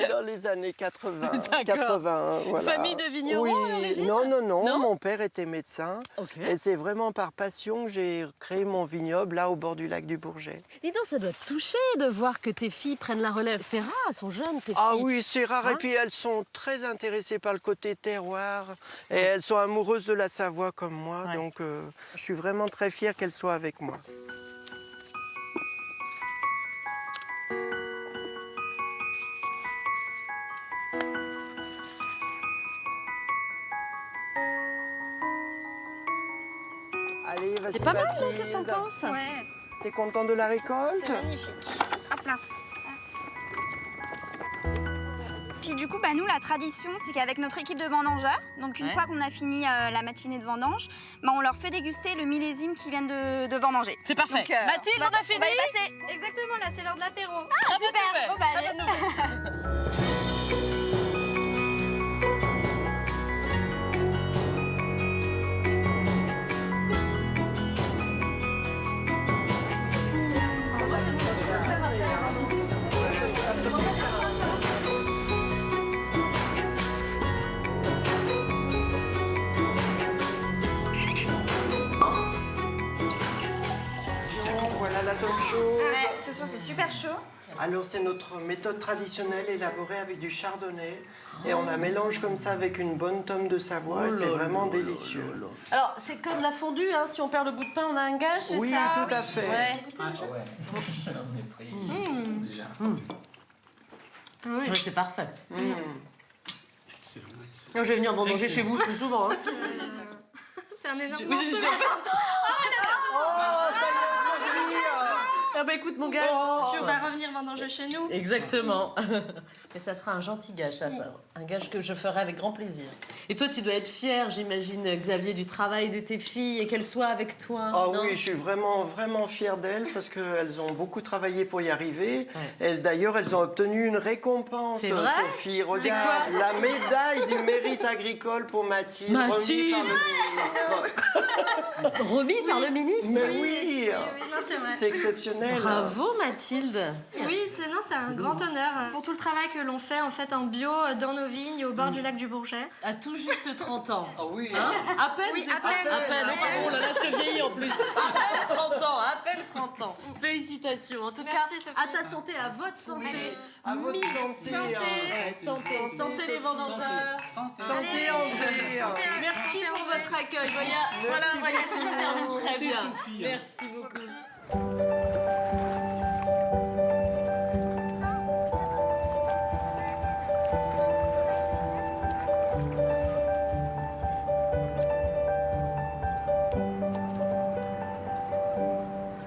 E: dans les années 80,
A: D'accord.
E: 81, voilà.
A: Famille de vignerons,
E: Oui,
A: à l'origine?
E: non, mon père était médecin.
A: Ok.
E: Et c'est vraiment par passion que j'ai créé mon vignoble là au bord du lac du Bourget.
A: Dis donc, ça doit te toucher de voir que tes filles prennent la relève. C'est rare, elles sont jeunes, tes filles.
E: Ah oui, c'est rare.
A: Hein?
E: Et puis elles sont très intéressées par le côté terroir. Et elles sont amoureuses de la Savoie comme moi.
A: Ouais.
E: Donc je suis vraiment très fière qu'elles soient avec moi. Allez, vas-y
A: C'est pas mal, non?
E: Mathilde.
A: Qu'est-ce que t'en penses?
N: Ouais,
E: T'es contente de la récolte?
N: c'est magnifique. Hop là.
J: Puis du coup, nous, la tradition, c'est qu'avec notre équipe de vendangeurs, donc une
A: Ouais.
J: fois qu'on a fini la matinée de vendange, on leur fait déguster le millésime qu'ils viennent de vendanger.
A: C'est parfait.
J: Donc,
A: Mathilde, on a fini?
J: On va y passer.
N: Exactement, là c'est l'heure de l'apéro.
J: Ah, super. Bon, bah,
A: Très
J: allez.
A: bonne nouvelle.
E: Voilà la tombe chaude.
J: Ouais, de toute façon, c'est super chaud.
E: Alors c'est notre méthode traditionnelle élaborée avec du chardonnay. Et on la mélange comme ça avec une bonne tome de Savoie. Et c'est vraiment délicieux.
A: Alors, c'est comme la fondue, hein. Si on perd le bout de pain, on a un gage, c'est
E: Oui,
A: ça?
E: tout à fait.
A: Ouais.
N: Oui.
A: Ouais, c'est parfait. Je vais venir vendanger chez vous plus souvent. Hein.
N: C'est un énorme
A: Oui,
N: morceau.
A: j'ai- Ah bah écoute mon gage,
N: Tu vas revenir vendanger chez nous.
A: Exactement. Mais ça sera un gentil gage, ça. Un gage que je ferai avec grand plaisir. Et toi, tu dois être fier, j'imagine, Xavier, du travail de tes filles et qu'elles soient avec toi.
E: Ah
A: non?
E: oui, je suis vraiment, vraiment fière d'elles parce qu'elles ont beaucoup travaillé pour y arriver. Et d'ailleurs, elles ont obtenu une récompense.
A: C'est vrai?
E: Sophie,
A: C'est
E: regarde,
A: quoi?
E: la médaille du mérite agricole pour Mathilde, remise par le ministre.
A: Remis par le ministre?
E: Mais oui,
N: non, c'est vrai.
E: c'est exceptionnel.
A: Bravo Mathilde.
N: Oui, c'est un grand honneur pour tout le travail que l'on fait en fait en bio dans nos vignes au bord du lac du Bourget.
A: À tout juste 30 ans.
E: Ah oui.
A: Hein? À peine,
N: Oui,
A: c'est
N: à
A: ça?
N: peine.
A: À peine. Oh là là, je te vieillis en plus. À peine 30 ans, à peine 30 ans. Félicitations. En tout
N: Merci,
A: cas,
N: Sophie.
A: à ta santé, à votre santé.
E: À votre
A: Mille
E: santé.
N: Santé.
A: Ouais, santé les vendangeurs. Santé André. Merci pour votre accueil. Voilà, voyage qui se termine très bien. Merci beaucoup.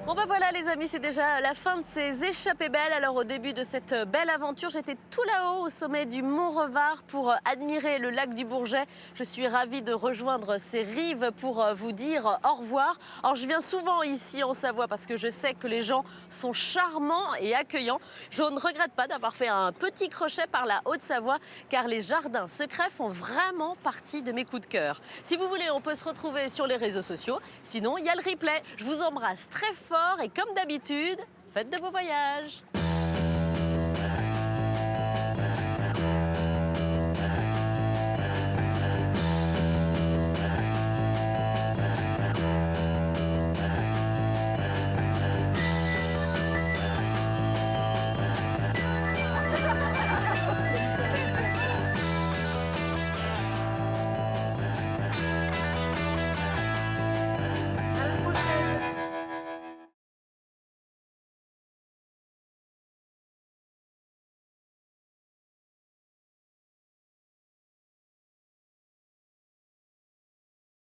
A: Bon ben voilà les amis, c'est déjà la fin de ces échappées belles. Alors au début de cette belle aventure, j'étais tout là-haut au sommet du Mont Revard pour admirer le lac du Bourget. Je suis ravie de rejoindre ces rives pour vous dire au revoir. Alors je viens souvent ici en Savoie parce que je sais que les gens sont charmants et accueillants. Je ne regrette pas d'avoir fait un petit crochet par la Haute-Savoie car les jardins secrets font vraiment partie de mes coups de cœur. Si vous voulez, on peut se retrouver sur les réseaux sociaux. Sinon, il y a le replay. Je vous embrasse très fort et comme d'habitude, faites de beaux voyages.